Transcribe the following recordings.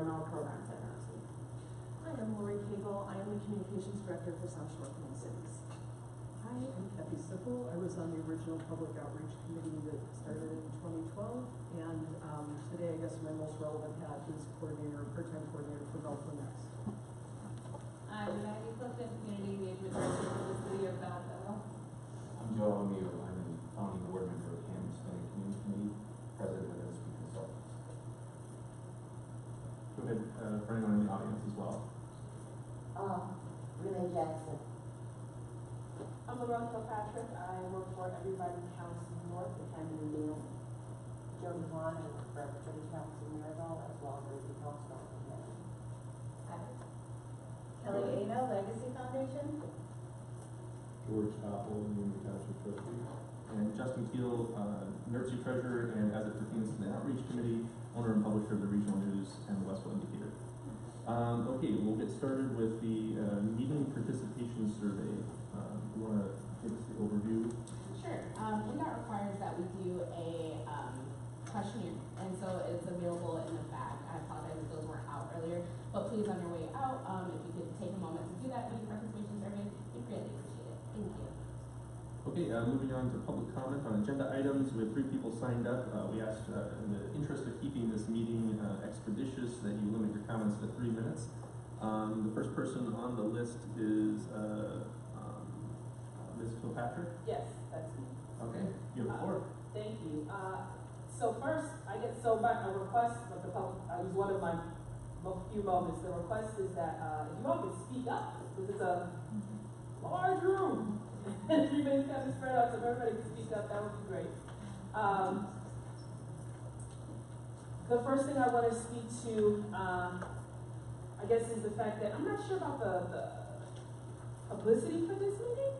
run all programs at NRC. Hi, I'm Lori Cagle. I am the Communications Director for South Shore Twin Cities. Hi, I'm Kathy Sippel. I was on the original Public Outreach Committee that started in 2012, and today I guess my most relevant hat is part-time coordinator for Belleville Next. I'm Maggie Clifton, Community Engagement Director for the City of Belleville. I'm Joe O'Neill. I'm the founding board member of Kansas Planning Community Committee, president of SP Consultants. Go ahead, for anyone in the audience as well. Renee Jackson. I'm Laverne Kilpatrick. I work for Everybody Counts North in Camden and Dale. Joe Devon, and representing Council Maribel, as well as Lady Council. Kelly Eno, Legacy Foundation. George Koppel, Union Township Trustee. And Justin Keel, Nursery Treasurer, and as it pertains to the Outreach Committee, owner and publisher of the Regional News and the Westville Indicator. Okay, we'll get started with the meeting participation survey. You want to give us the overview? Sure. NDOT requires that we do a questionnaire, and so it's available in the bag. I apologize if those weren't out earlier, but please on your way out, if you could take a moment to do that meeting participation survey, we'd greatly appreciate it. Thank you. Okay, moving on to public comment on agenda items. We have 3 people signed up. We asked, in the interest of keeping this meeting expeditious, that you limit your comments to 3 minutes. The first person on the list is Ms. Kilpatrick. Yes, that's me. Okay, you have the floor. Thank you. So first, I get by a request of the public. I use one of my few moments. The request is that if you all can speak up, because it's a large room. 3 minutes kind of spread out, so if everybody can speak up, that would be great. The first thing I want to speak to, I guess, is the fact that I'm not sure about the publicity for this meeting.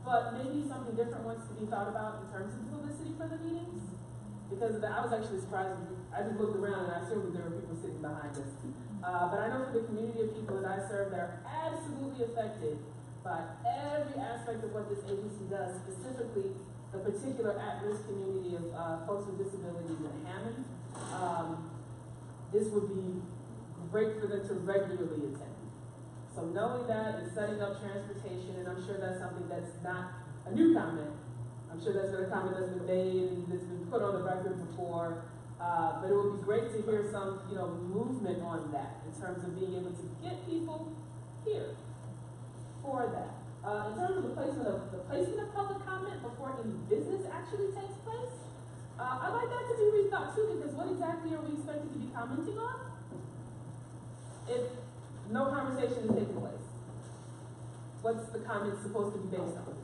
But maybe something different wants to be thought about in terms of publicity for the meetings. Because I was actually surprised. I just looked around and I assumed there were people sitting behind us. But I know for the community of people that I serve, they're absolutely affected by every aspect of what this agency does, specifically the particular at-risk community of folks with disabilities in Hammond. This would be great for them to regularly attend. So knowing that and setting up transportation, and I'm sure that's something that's not a new comment. I'm sure that's been a comment that's been made and that's been put on the record before. But it would be great to hear some, movement on that in terms of being able to get people here for that. In terms of the placement of public comment before any business actually takes place, I'd like that to be rethought too, because what exactly are we expected to be commenting on if no conversation is taking place? What's the comment supposed to be based on?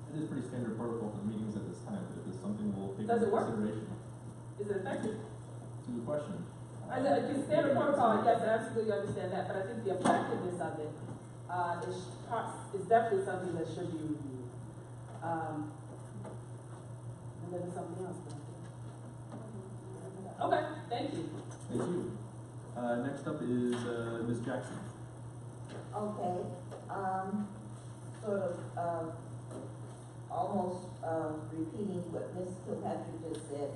It is pretty standard protocol for the meetings at this time. If it's something we'll take Does into it work? consideration. Is it effective? It's a good question. As a standard protocol, yes, I absolutely understand that, but I think the effectiveness of it is definitely something that should be reviewed. And then there's something else. Okay, thank you. Thank you. Next up is Ms. Jackson. Okay, sort of almost repeating what Ms. Kilpatrick just said.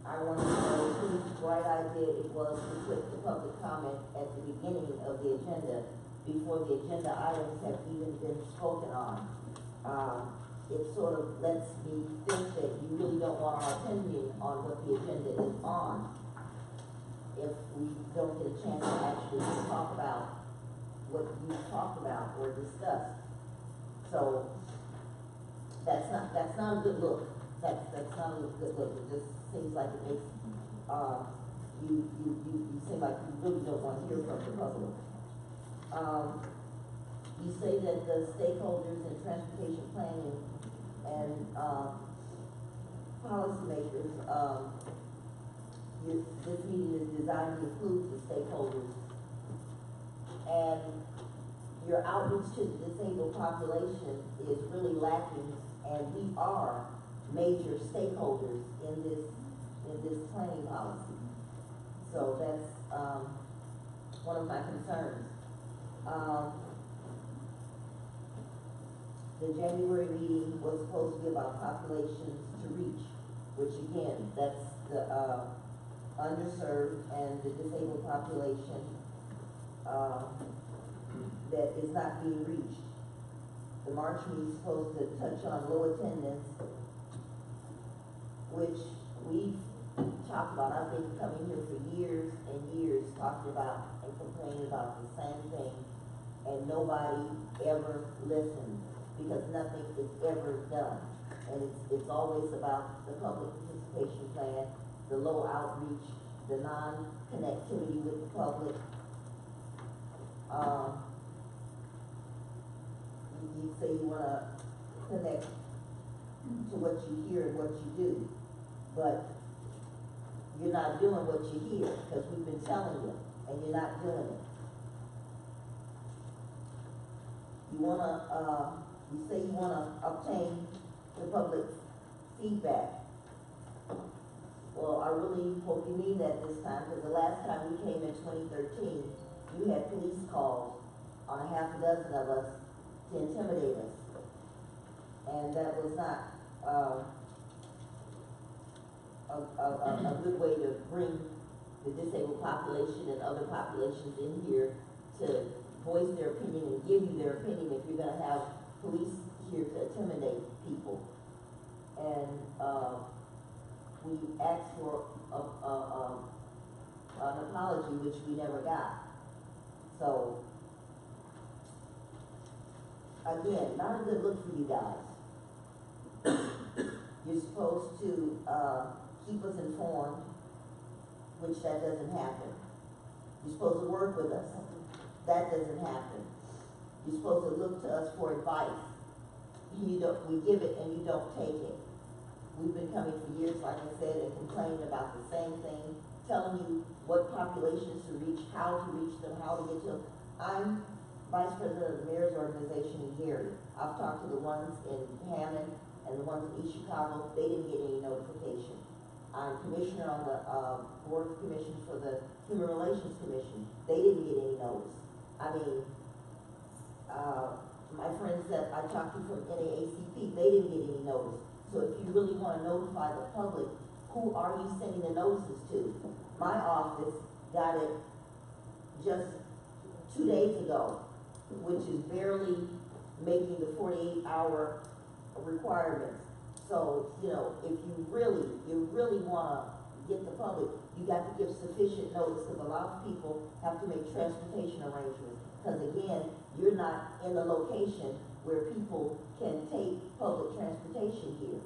I want to know whose bright idea it was to put the public comment at the beginning of the agenda before the agenda items have even been spoken on. It sort of lets me think that you really don't want our opinion on what the agenda is on if we don't get a chance to actually talk about what you talked about or discussed. So that's not a good look. That's not a good look. It just seems like it makes you seem like you really don't want to hear from the public. You say that the stakeholders in transportation planning and policymakers, this meeting is designed to include the stakeholders, and your outreach to the disabled population is really lacking, and we are major stakeholders in this planning policy. So that's one of my concerns. The January meeting was supposed to be about populations to reach, which again, that's the underserved and the disabled population, that is not being reached. The March meeting is supposed to touch on low attendance, which we've talked about. I've been coming here for years and years talking about and complaining about the same thing, and nobody ever listens because nothing is ever done. And it's always about the public participation plan, the low outreach, the non-connectivity with the public. You say you want to connect to what you hear and what you do, but you're not doing what you hear because we've been telling you, and you're not doing it. You want to, you say you want to obtain the public feedback. Well, I really hope you mean that this time, because the last time we came in 2013, you had police calls on a half a dozen of us to intimidate us. And that was not a good way to bring the disabled population and other populations in here to voice their opinion and give you their opinion if you're going to have police here to intimidate people. And we asked for an apology, which we never got. So, again, not a good look for you guys. You're supposed to keep us informed, which that doesn't happen. You're supposed to work with us. That doesn't happen. You're supposed to look to us for advice. You don't, we give it and you don't take it. We've been coming for years, like I said, and complaining about the same thing, telling you what populations to reach, how to reach them, how to get to them. I'm Vice President of the Mayor's Organization in Gary. I've talked to the ones in Hammond and the ones in East Chicago. They didn't get any notification. I'm commissioner on the Board of Commission for the Human Relations Commission. They didn't get any notice. I mean, my friends that I talked to from NAACP, they didn't get any notice. So if you really want to notify the public, who are you sending the notices to? My office got it just 2 days ago, which is barely making the 48-hour requirements. So, you know, if you really want to get the public, you got to give sufficient notice, because a lot of people have to make transportation arrangements. Because again, you're not in a location where people can take public transportation here.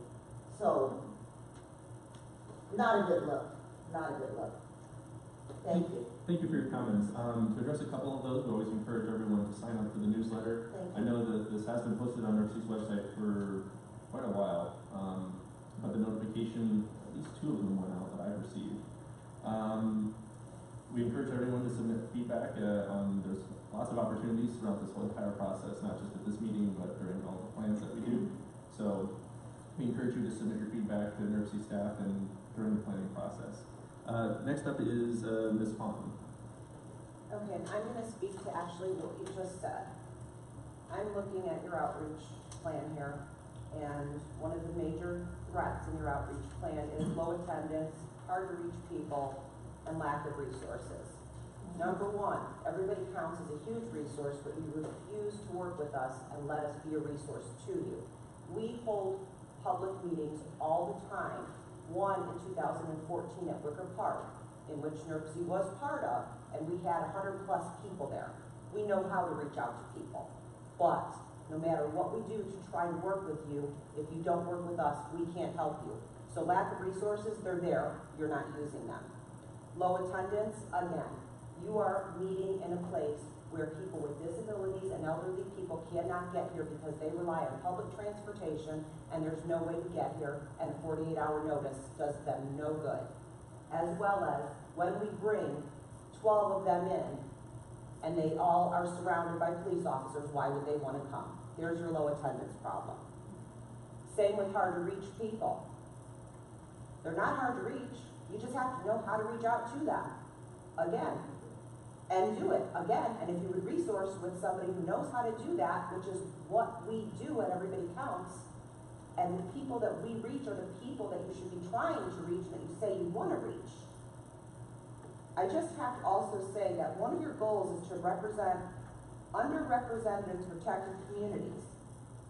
So, not a good look. Not a good look. Thank you. Thank you for your comments. To address a couple of those, we always encourage everyone to sign up for the newsletter. Thank you. I know that this has been posted on NERC's website for quite a while, but the notification, at least 2 of them went out that I've received. We encourage everyone to submit feedback. There's lots of opportunities throughout this whole entire process, not just at this meeting, but during all the plans that we do. So we encourage you to submit your feedback to NERC staff and during the planning process. Next up is Ms. Fawn. Okay, and I'm going to speak to actually what you just said. I'm looking at your outreach plan here, and one of the major threats in your outreach plan is low attendance, hard to reach people, and lack of resources. Number 1, everybody counts as a huge resource, but you refuse to work with us and let us be a resource to you. We hold public meetings all the time. One in 2014 at Wicker Park, in which NERC was part of, and we had 100+ people there. We know how to reach out to people, but no matter what we do to try to work with you, if you don't work with us, we can't help you. So lack of resources, they're there, you're not using them. Low attendance, again, you are meeting in a place where people with disabilities and elderly people cannot get here because they rely on public transportation and there's no way to get here, and a 48-hour notice does them no good. As well as when we bring 12 of them in and they all are surrounded by police officers, why would they want to come? There's your low attendance problem. Same with hard to reach people. They're not hard to reach. You just have to know how to reach out to them. Again, and do it again. And if you would resource with somebody who knows how to do that, which is what we do at Everybody Counts, and the people that we reach are the people that you should be trying to reach, that you say you want to reach. I just have to also say that one of your goals is to represent underrepresented and protected communities.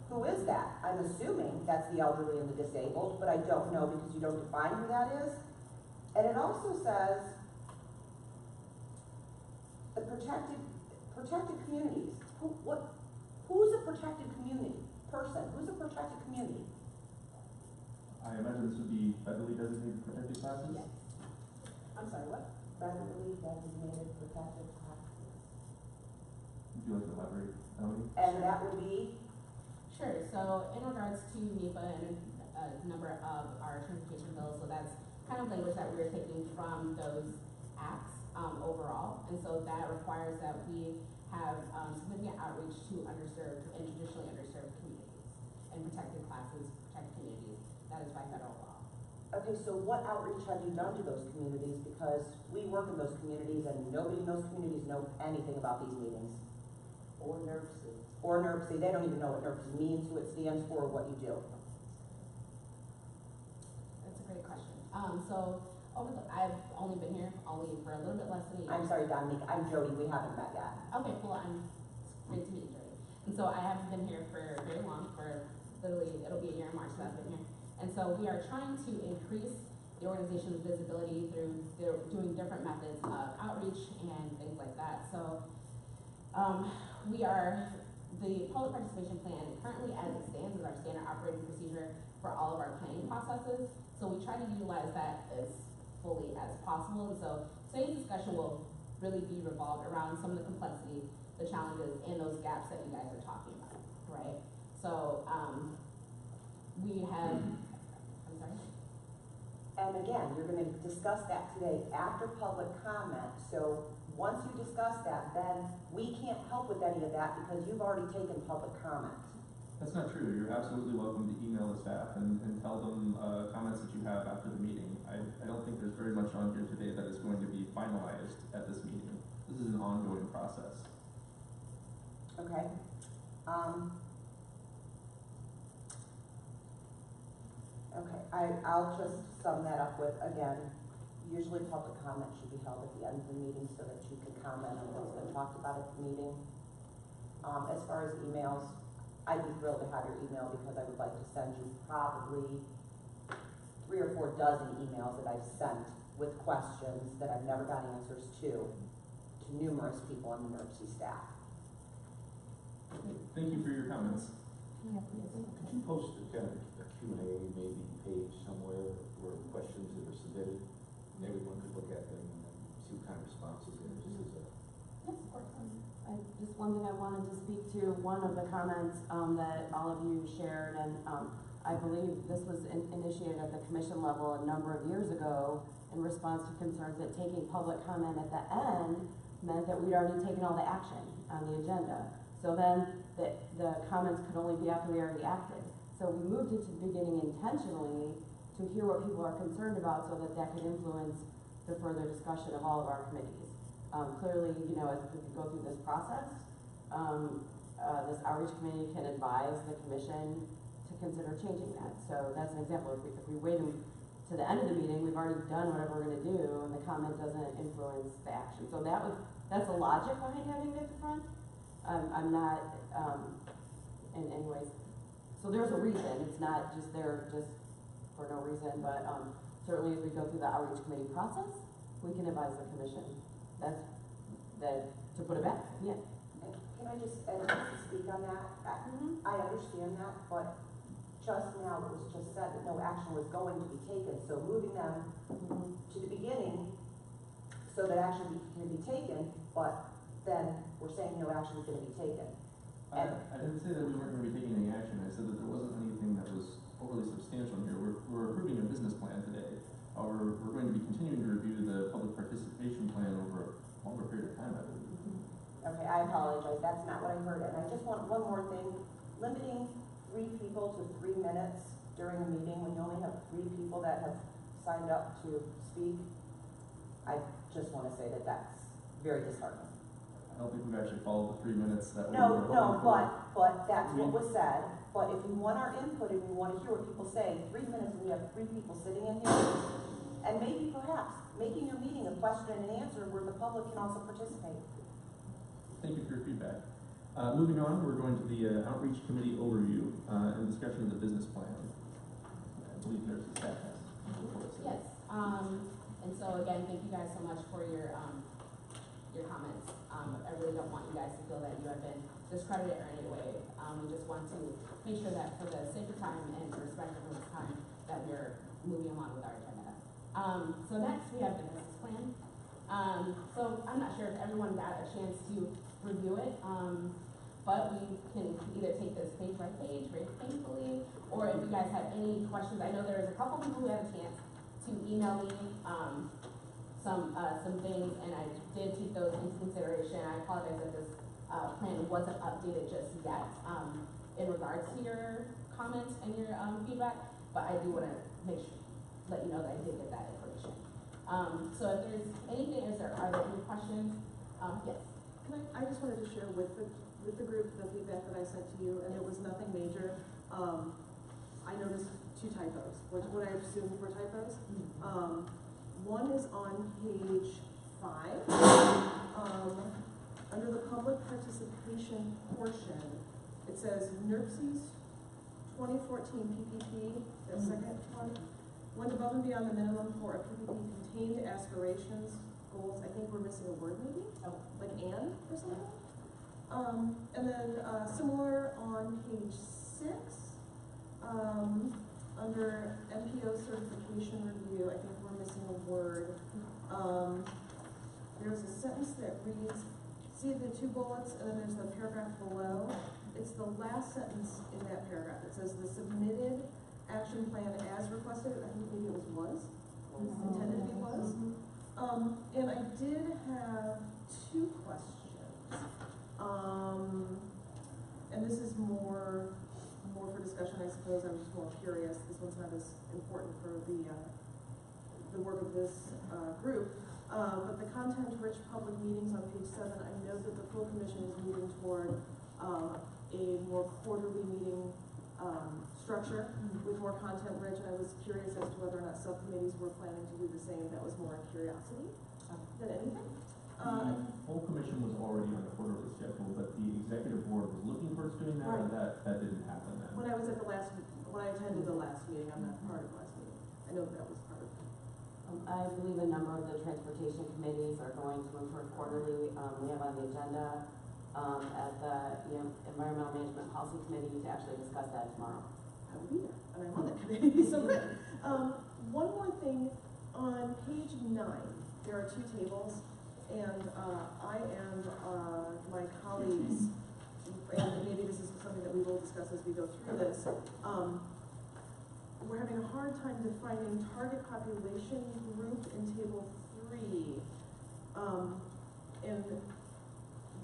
Who is that? I'm assuming that's the elderly and the disabled, but I don't know because you don't define who that is. And it also says the protected communities. Who's a protected community? Person, who's a protected community? I imagine this would be federally designated protected classes? Yes. I'm sorry, what? Federally designated protected classes. Would you like to elaborate, Melanie? And that would be? Sure, so in regards to NEPA and a number of our transportation bills, so that's kind of language that we're taking from those acts overall. And so that requires that we have significant outreach to underserved and traditionally underserved communities and protected classes, protected communities. That is by federal law. Okay, so what outreach have you done to those communities? Because we work in those communities and nobody in those communities know anything about these meetings. Or NERC. Or NERC, they don't even know what NERC means, who it stands for, or what you do. That's a great question. I've only been here for a little bit less than a year. I'm sorry, Dominique, I'm Jody, we haven't met yet. Okay, well, it's great to meet you, Jody. And so I haven't been here for very long, for literally, it'll be a year in March that I've been here. And so we are trying to increase the organization's visibility through doing different methods of outreach and things like that. So the public participation plan currently as it stands is our standard operating procedure for all of our planning processes. So we try to utilize that as fully as possible. And so today's discussion will really be revolved around some of the complexity, the challenges, and those gaps that you guys are talking about, right? So we have, I'm sorry? And again, you're gonna discuss that today after public comment, so once you discuss that, then we can't help with any of that because you've already taken public comment. That's not true. You're absolutely welcome to email the staff and tell them comments that you have after the meeting. I don't think there's very much on here today that is going to be finalized at this meeting. This is an ongoing process. Okay. Okay, I'll just sum that up with, again, usually public comment should be held at the end of the meeting so that you can comment on what's been talked about at the meeting. As far as emails, I'd be thrilled to have your email because I would like to send you probably 3 or 4 dozen emails that I've sent with questions that I've never got answers to numerous people on the NERC staff. Thank you for your comments. Could you post a kind of a Q&A maybe page somewhere where questions that are submitted, and everyone could look at them and see what kind of responses there is, just as a. Yes, of course. Just one thing I wanted to speak to, one of the comments that all of you shared, and I believe this was initiated at the commission level a number of years ago in response to concerns that taking public comment at the end meant that we'd already taken all the action on the agenda. So then the comments could only be after we already acted. So we moved it to the beginning intentionally to hear what people are concerned about so that could influence the further discussion of all of our committees. Clearly, you know, as we go through this process, this outreach committee can advise the commission to consider changing that. So that's an example. If we wait to the end of the meeting, we've already done whatever we're gonna do, and the comment doesn't influence the action. So that's the logic behind having it at the front. I'm not, in any ways. So there's a reason. It's not just there just for no reason, but certainly as we go through the outreach committee process, we can advise the commission. That's to put it back, yeah. Can I just speak on that? I understand that, but just now it was just said that no action was going to be taken, so moving them to the beginning so that action can be taken, but then we're saying no action is going to be taken. I didn't say that we weren't going to be taking any action. I said that there wasn't anything that was overly substantial here. We're approving a business plan today. We're going to be continuing to review the public participation plan over a longer period of time, I believe. Okay, I apologize. That's not what I heard. And I just want one more thing. Limiting 3 people to 3 minutes during a meeting when you only have 3 people that have signed up to speak, I just want to say that that's very disheartening. I don't think we've actually followed the 3 minutes that we No, were but that's what was said. But if you want our input and you want to hear what people say, 3 minutes and we have 3 people sitting in here, and maybe perhaps making your meeting a question and answer where the public can also participate. Thank you for your feedback. Moving on, we're going to the outreach committee overview and discussion of the business plan. I believe there's a staff has. Yes, and so again, thank you guys so much for your comments. I really don't want you guys to feel that you have been discredited or any way. We just want to make sure that for the sake of time and for respect of everyone's time, that we're moving along with our agenda. So next we have the business plan. So I'm not sure if everyone got a chance to review it, but we can either take this page by page very painfully, or if you guys have any questions. I know there was a couple people who had a chance to email me some things, and I did take those into consideration. I apologize that this plan wasn't updated just yet in regards to your comments and your feedback, but I do want to let you know that I did get that information. So if there's anything, are there any questions? Yes. I just wanted to share with the group the feedback that I sent to you, and it was nothing major. I noticed 2 typos, what I assumed were typos. One is on page 5. Under the public participation portion, it says NERC's 2014 PPP, the second one, went above and beyond the minimum for a PPP contained aspirations, goals. I think we're missing a word maybe, like and or something. And then similar on page 6, under MPO certification review, I think we're missing a word. There's a sentence that reads, see the 2 bullets, and then there's the paragraph below. It's the last sentence in that paragraph. It says the submitted action plan as requested. I think maybe it was intended to be was. And I did have 2 questions. And this is more for discussion, I suppose. I'm just more curious. This one's not as important for the work of this group. But the content-rich public meetings on page 7, I know that the full commission is moving toward a more quarterly meeting structure with more content-rich, and I was curious as to whether or not subcommittees were planning to do the same. That was more a curiosity than anything. The full commission was already on the quarterly schedule, but the executive board was looking towards doing that, Right. and that didn't happen then. When I was at when I attended the last meeting, I'm not part of the last meeting. I know that was part of it. I believe a number of the transportation committees are going to move toward quarterly. We have on the agenda at the Environmental Management Policy Committee to actually discuss that tomorrow. I will be there, and I'm on that committee. So good. One more thing, on page 9, there are 2 tables, and I and my colleagues, and maybe this is something that we will discuss as we go through this, we're having a hard time defining target population group in table 3, and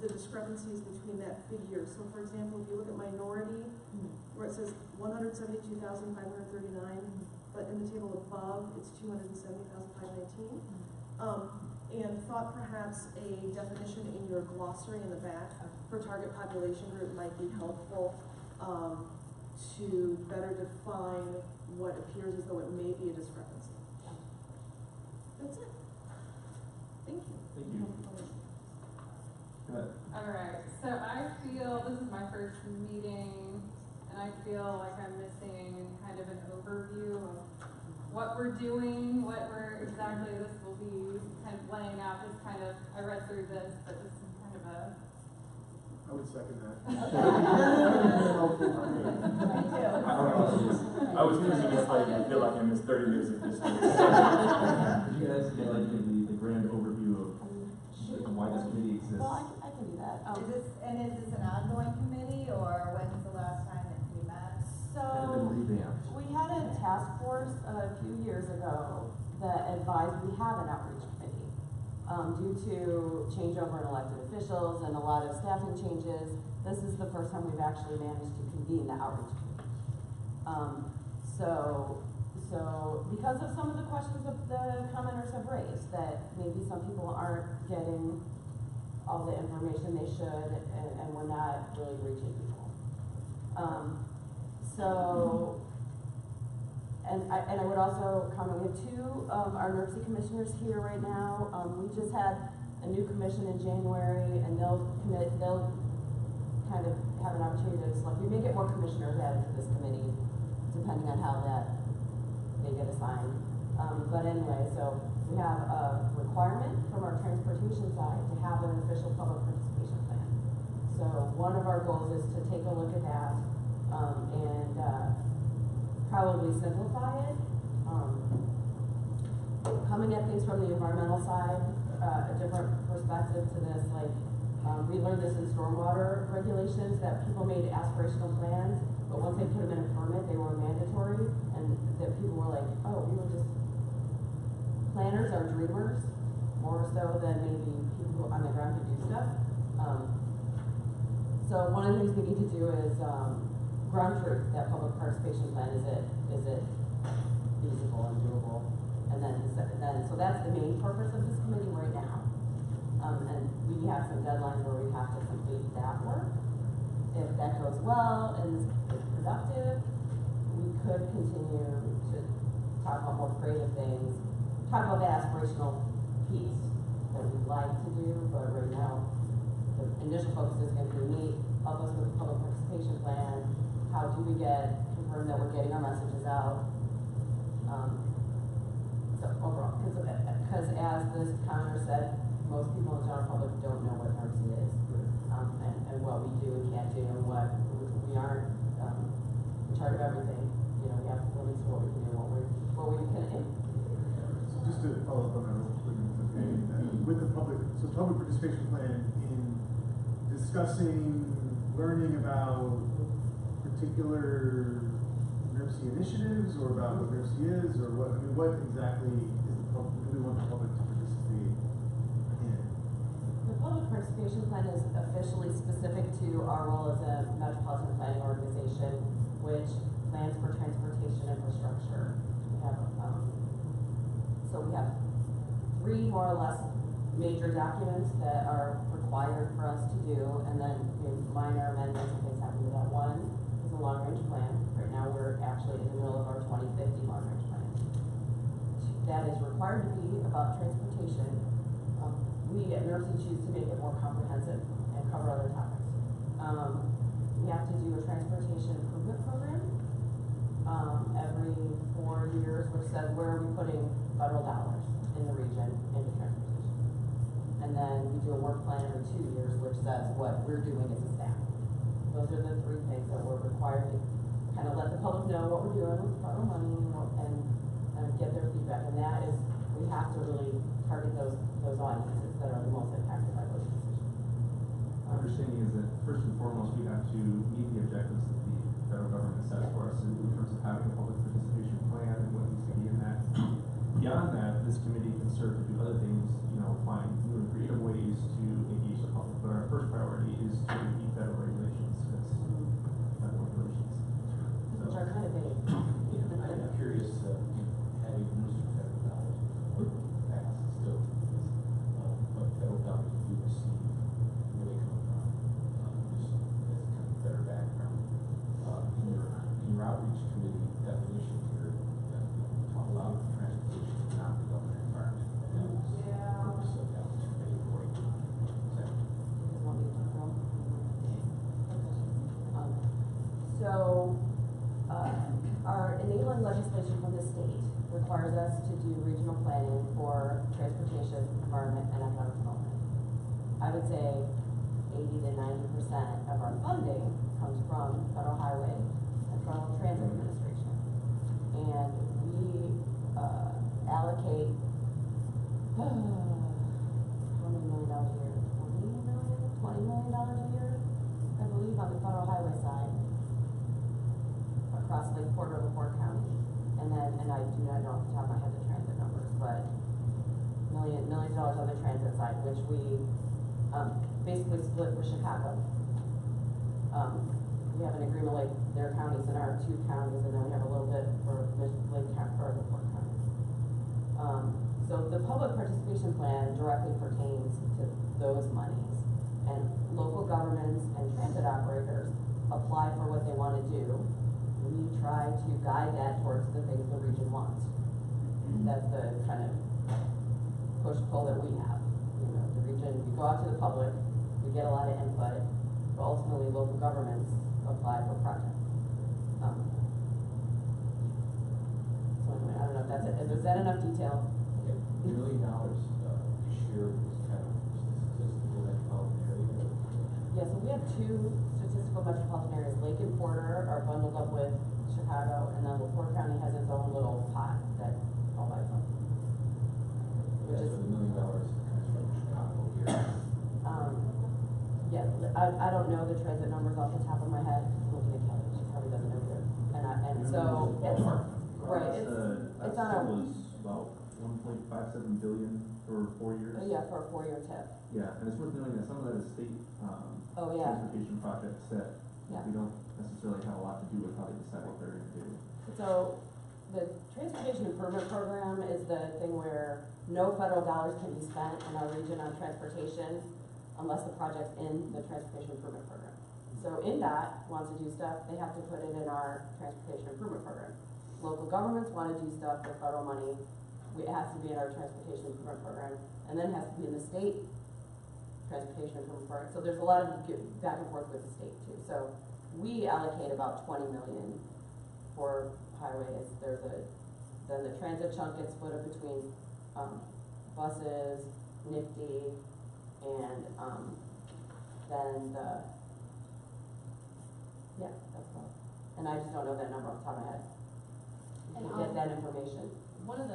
the discrepancies between that figure. So for example, if you look at minority, where it says 172,539, but in the table above, it's 270,519. And thought perhaps a definition in your glossary in the back for target population group might be helpful to better define what appears as though it may be a discrepancy. That's it. Thank you. Thank you. Go ahead. Alright, so I feel this is my first meeting, and I feel like I'm missing kind of an overview of what we're doing, exactly this will be kind of laying out. Just kind of, I read through this, but this is kind of a... I would second that. I was thinking it's like I feel like I missed 30 years of history. Did you guys get like the grand overview of why this committee exists? Well, I can do that. Is this an ongoing committee, or when's the last time that we met? Kind of been revamped. We had a task force a few years ago that advised we have an outreach committee. Due to changeover in elected officials and a lot of staffing changes, this is the first time we've actually managed to convene the outreach committee. So because of some of the questions that the commenters have raised, that maybe some people aren't getting all the information they should, and we're not really reaching people. So I would also comment, we have two of our NERC commissioners here right now. We just had a new commission in January, and they'll kind of have an opportunity to select. We may get more commissioners added to this committee, depending on how they get assigned. But anyway, so we have a requirement from our transportation side to have an official public participation plan. So one of our goals is to take a look at that, and probably simplify it. Coming at things from the environmental side, a different perspective to this, like, we learned this in stormwater regulations, that people made aspirational plans, but once they put them in a permit, they were mandatory, and that people were like, oh, we were just, planners are dreamers, more so than maybe people who on the ground who do stuff. So one of the things we need to do is, ground truth, that public participation plan, is it feasible and doable? And then, so that's the main purpose of this committee right now. And we have some deadlines where we have to complete that work. If that goes well and is productive, we could continue to talk about more creative things, talk about that aspirational piece that we'd like to do, but right now, the initial focus is going to be help us with the public participation plan. How do we confirm that we're getting our messages out? So overall, because as this counselor said, most people in the general public don't know what NERC is, and what we do and can't do, and what we aren't in charge of everything. You know, we have limits to what we can do, what we can. So just to follow up on that real quick, if it's okay, with the public participation plan in discussing, learning about particular NERC initiatives, or about what NERC is, or what, I mean, what exactly is the public, do we want the public to participate in? The public participation plan is officially specific to our role as a metropolitan planning organization, which plans for transportation infrastructure. We have, so we have three more or less major documents that are required for us to do, and then minor amendments and things happen to that. One is a long-range plan. Right now, we're actually in the middle of our 2050 long-range plan. That is required to be about transportation. We at NERC choose to make it more comprehensive and cover other topics. We have to do a transportation improvement program every 4 years, which says where are we putting federal dollars in the region into transportation. And then we do a work plan every 2 years, which says what we're doing as a staff. Those are the three things that we're required to kind of let the public know what we're doing with federal money and get their feedback. And that is, we have to really target those audiences that are the most impacted by those decisions. My understanding is that first and foremost, we have to meet the objectives that the federal government sets for us in terms of having a public participation plan and what needs to be in that. Beyond that, this committee can serve to do other things, find new and creative ways to engage the public. But our first priority is to meet federal regulations. That's federal regulations. Which are kind of big. I'm curious, having used federal dollars in the past, still, what federal dollars do you receive, where they come from, just as kind of better background. In your outreach committee definition here, talk about transportation, not development environment. So, our enabling legislation from the state requires us to do regional planning for transportation, environment, and economic development. I would say 80 to 90% of our funding comes from Federal Highway and Federal Transit Administration. And we allocate how many $1 million a year? $20 million a year, I believe, on the Federal Highway side, across Lake Porter, LaPorte County. And I do not know off the top of my head the transit numbers, but millions of dollars on the transit side, which we basically split with Chicago. We have an agreement like their counties and our 2 counties, and then we have a little bit for Lake County or LaPorte County. So the public participation plan directly pertains to those monies, and local governments and transit operators apply for what they want to do, we try to guide that towards the things the region wants. That's the kind of push-pull that we have. You know, the region, we go out to the public, we get a lot of input, but ultimately local governments apply for projects. So anyway, I don't know if that's it. Is that enough detail? Okay, $1 million, share is kind of statistical metropolitan area. Yeah, so we have two statistical metropolitan areas. Lake and Porter are bundled up with Chicago, and then LaPorte County has its own little pot that all by itself. Which That's is, $1 million comes from Chicago here. yeah, I don't know the transit numbers off the top of my head. I'm looking at Kelly, she probably doesn't know either. And so, it's, right, it's on a, was about 1.57 billion for 4 years. yeah, for a 4-year tip. Yeah, and it's worth noting that some of that is state, Oh, yeah. transportation projects that Yeah. we don't necessarily have a lot to do with how they decide what they're gonna do. So, the Transportation Improvement Program is the thing where no federal dollars can be spent in our region on transportation unless the project's in the Transportation Improvement Program. So NDOT wants to do stuff, they have to put it in our Transportation Improvement Program. Local governments wanna do stuff with federal money, it has to be in our Transportation Improvement Program, and then it has to be in the state Transportation Improvement Program. So there's a lot of back and forth with the state too. So we allocate about 20 million for highways. Then the transit chunk gets split up between, buses, NIFTY, and, then that's all. And I just don't know that number off the top of my head. And You can get that information. Some of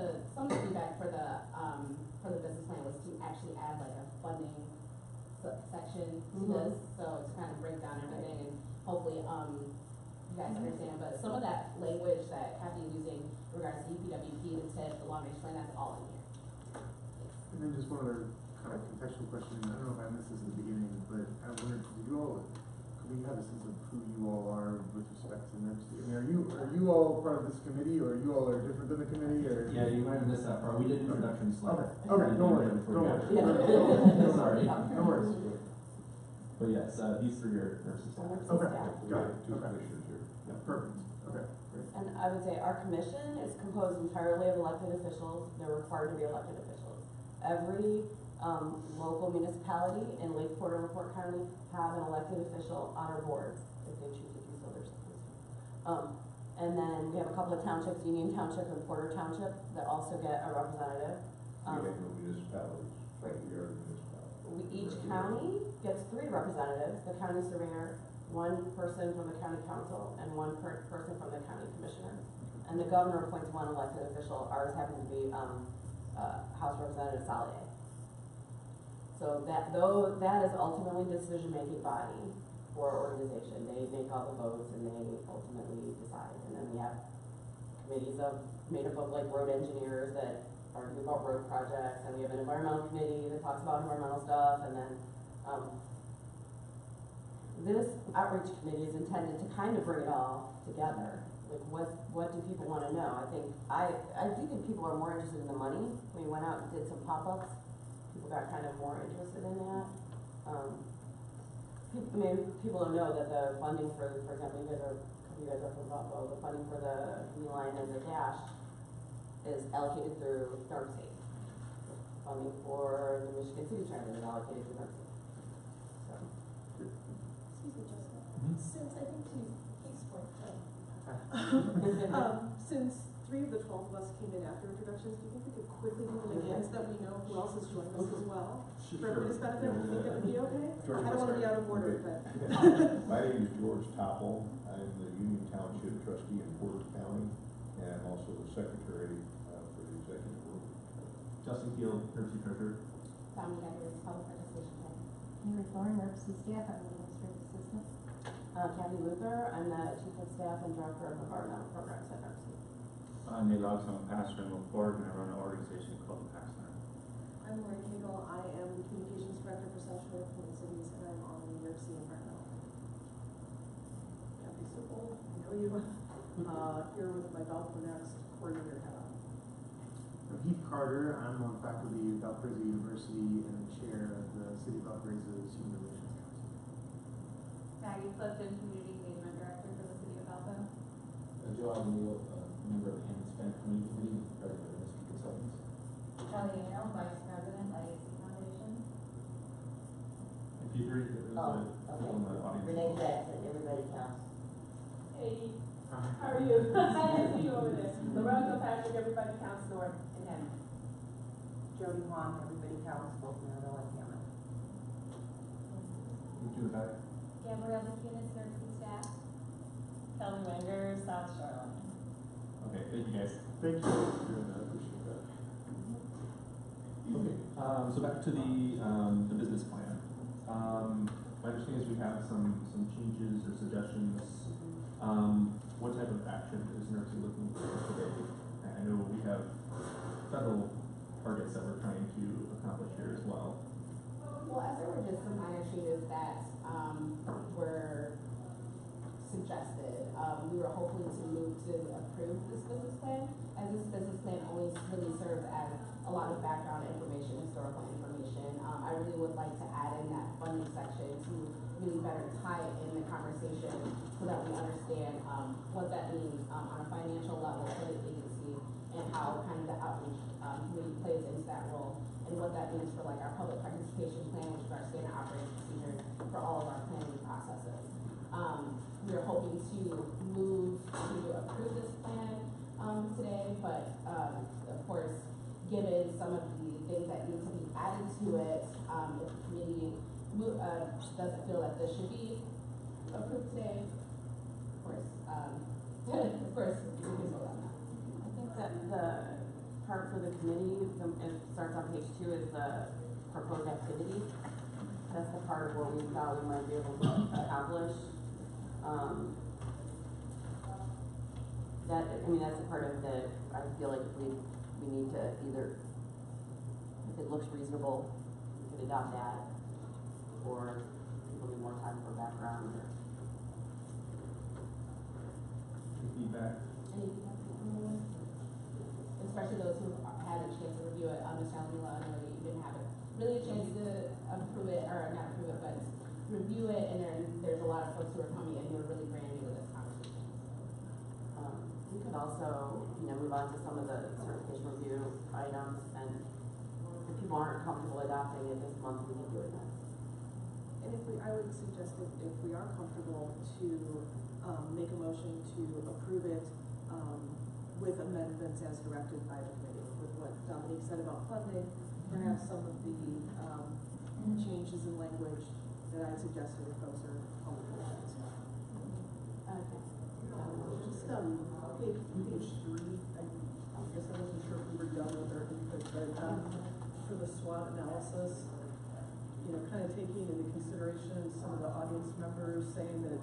the feedback for the business plan was to actually add like a funding section to this, so to kind of break down everything and hopefully, you guys understand, but some of that language that Kathy is using in regards to UPWP, the TIP, the long range plan, that's all in here. And then just one other kind of contextual question, I don't know if I missed this at the beginning, but I wondered, could we have a sense of who you all are with respect to NERC? I mean, are you all part of this committee, or you all are different than the committee, or? Yeah, you might have missed that part. We did introductions like. Okay, don't worry. Sorry. No worries. But yes, these three are nurses. Okay, got it, Two okay. commissioners here. Perfect, okay, great. And I would say our commission is composed entirely of elected officials. They're required to be elected officials. Every local municipality in Lake Porter and LaPorte County have an elected official on our board if they choose to do so. They're supposed to. And then we have a couple of townships, Union Township and Porter Township, that also get a representative. We have no municipalities. Right. We are the municipality. Each county gets 3 representatives, the county surveyor, 1 person from the county council, and 1 person from the county commissioner. And the governor appoints 1 elected official, ours happens to be, House Representative Saleh. So that is ultimately the decision-making body for our organization. They make all the votes and they ultimately decide. And then we have committees made up of like road engineers that argue about road projects, and we have an environmental committee that talks about environmental stuff, and then, this outreach committee is intended to kind of bring it all together. Like what do people wanna know? I do think people are more interested in the money. We went out and did some pop-ups. People got kind of more interested in that. People don't know that the funding for example, you guys are from Buffalo, the funding for the Green Line and the Dash is allocated through NERC State. Funding for the Michigan City Transit is allocated through NERC State. So. Excuse me, Jessica. Since, I think to Kate's point, since 3 of the 12 of us came in after introductions, do you think we could quickly do them again so that we know who else is joining us as well? For everybody's benefit, do you think that would be okay? I don't wanna be out of order, but. My name is George Topple. I'm the Union Township trustee in Porter County, and I'm also the secretary for the executive board. Justin Keel, Nurse Treasurer. Dominic Edwards, Public Participation Plan. Mary Thorne, Nursery Staff, I'm the administrative assistant. Kathy Luther, I'm the Chief of Staff and Director of Environmental Programs at NERC State. I'm Nate Laux, I'm a pastor in LaPorte, and I run an organization called the Pax Center. I'm Lori Cagle, I am the Communications Director for South Shore Twin Cities, and I'm on the New York City Environmental. Kathy Sippel, I know you, here with my Valpo Next coordinator hat on. I'm Heath Carter, I'm on faculty at Valparaiso University and the chair of the City of Valparaiso's Human Relations Council. Maggie Clifton, Community Engagement Director for the City of Valpo. Joe, I'm a member of the Hammond Spend Community Committee, president of MSP Consultants. Kelly Arrow, Vice President, Legacy Foundation. And Peter, there's Oh, people in the audience. Renee Jackson, everybody counts. Hey, how are you? I didn't see you over there. Loretta Kilpatrick, everybody counts North and Hammond. Jody Hong, everybody counts, both Maryville and Hammond. You do that. Gabrielle McKinnon, nursing staff. Kelly Wenger, South Shoreline. Okay, thank you guys. Thank you for doing that, I appreciate that. Okay, so back to the business plan. My understanding is we have some changes or suggestions. What type of action is NERC looking for today? I know we have federal targets that we're trying to accomplish here as well. Well, as there were just some minor changes that were suggested, we were hoping to move to approve this business plan, as this business plan only really serves as a lot of background information, historical information. I really would like to add in that funding section to really better tie in the conversation so that we understand what that means on a financial level for the agency and how kind of the outreach committee plays into that role, and what that means for like our public participation plan, which is our standard operating procedure for all of our planning processes. We are hoping to move to approve this plan today, but of course, given some of the things that need to be added to it, if the committee doesn't feel that this should be approved today, of course, we can vote on that. I think that the part for the committee, it starts on page 2, is the proposed activities. That's the part where we thought we might be able to accomplish. That's the part of the, I feel like we need to either, if it looks reasonable, we could adopt that, or people need more time for background, or. Feedback. Especially those who had a chance to review it. Mr. Almila, I know that you didn't have really a chance to approve it, or not approve it, but review it, and then there's a lot of folks who are coming in who are really brand new to this conversation. We could also, move on to some of the certification review items, and if people aren't comfortable adopting it this month, we can do it next. And I would suggest if we are comfortable to make a motion to approve it with amendments as directed by the committee, with what Dominique said about funding, perhaps some of the changes in language that I suggested if folks are comfortable with as well. Just page 3, I guess I wasn't sure if we were done with our input, but for the SWOT analysis, kind of taking into consideration some of the audience members saying that,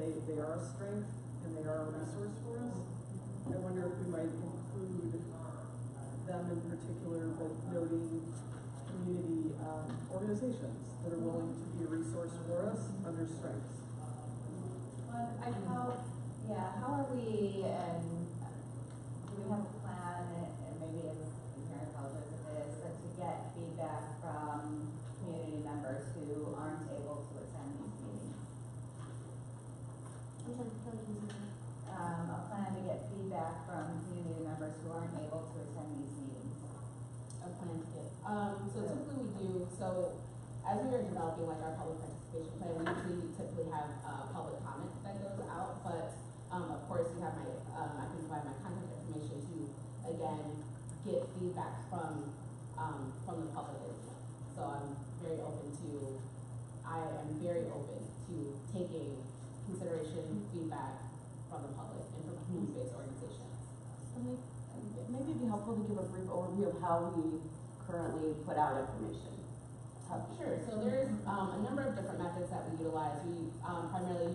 they are a strength and they are a resource for us. I wonder if we might include them in particular, but noting community organizations that are willing to be a resource for us under strengths. Well, how are we, and do we have a plan, and maybe it's, I apologize if it is, but to get feedback from community members who aren't able to attend these meetings? A plan to get feedback from community members who aren't able to attend these meetings. A plan to get, so typically we do, so as we are developing like our public participation plan, we typically have public comment that goes out, but of course you have I can provide my contact information to, again, get feedback from the public as well. So I am very open to taking consideration feedback from the public and from community-based organizations. Maybe it'd be helpful to give a brief overview of how we currently put out information. Sure. So there's a number of different methods that we utilize. We primarily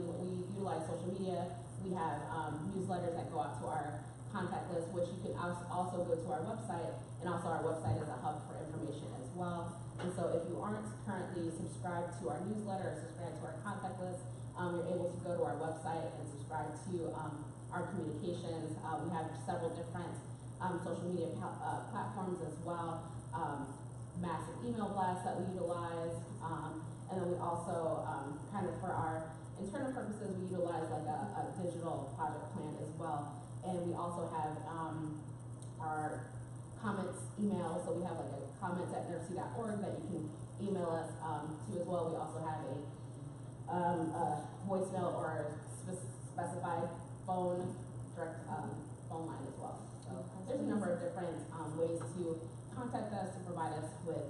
utilize social media. We have newsletters that go out to our contact list, which you can also go to our website, and also our website is a hub for information as well. And so if you aren't currently subscribed to our newsletter or subscribed to our contact list, you're able to go to our website and subscribe to our communications. We have several different social media platforms as well. Massive email blasts that we utilize, and then we also kind of for our internal purposes, we utilize like a digital project plan as well. And we also have, our comments email, so we have like a comments@nrc.org that you can email us, to as well. We also have a voicemail or specified direct phone line as well. So there's a number of different ways to contact us, to provide us with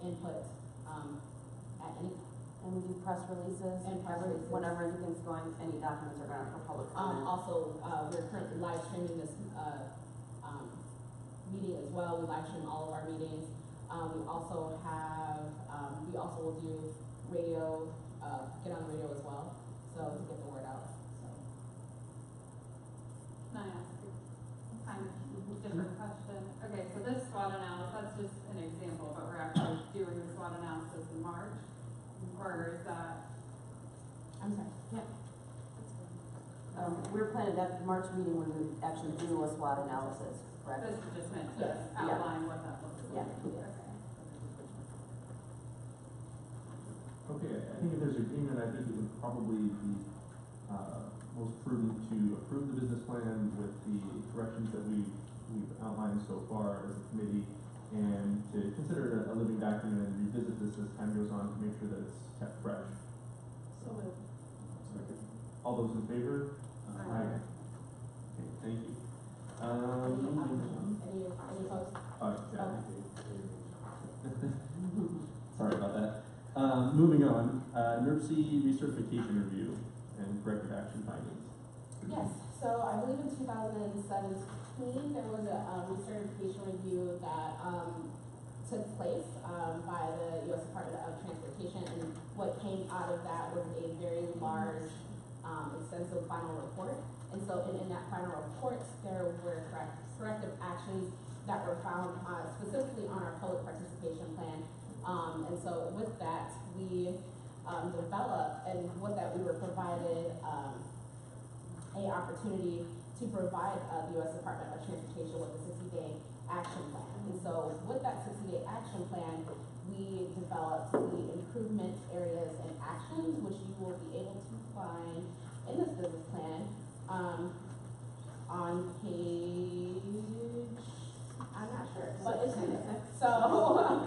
input at any time. And we do press releases. And press releases. Whenever anything's going, any documents are going out for public comment. Also, we're currently live streaming this meeting as well. We live stream all of our meetings. We also have, we also will do radio, get on the radio as well, so to get the word out. So. Can I ask a kind of different question? Okay, so this SWOT analysis, that's just an example, but we're actually doing the SWOT analysis in March, or is that? I'm sorry, yeah. We're planning that March meeting when we actually do a SWOT analysis, correct? This is just meant to Yes. outline what that looks like. Yeah. Okay, I think if there's agreement, I think it would probably be most prudent to approve the business plan with the corrections that we've outlined so far as a committee, and to consider it a living document and revisit this as time goes on to make sure that it's kept fresh. So moved. All those in favor? Aye. Okay, thank you. Any opposed? Yeah. Sorry about that. Moving on, NERC recertification review and corrective action findings. Yes, so I believe in 2017, there was a recertification review that took place by the U.S. Department of Transportation, and what came out of that was a very large, extensive final report. And so in that final report, there were corrective actions that were found specifically on our public participation plan. And so with that, we developed, and with that we were provided a opportunity to provide the U.S. Department of Transportation with a 60-day action plan. And so with that 60-day action plan, we developed the improvement areas and actions, which you will be able to find in this business plan on page, I'm not sure, but it's in there. So,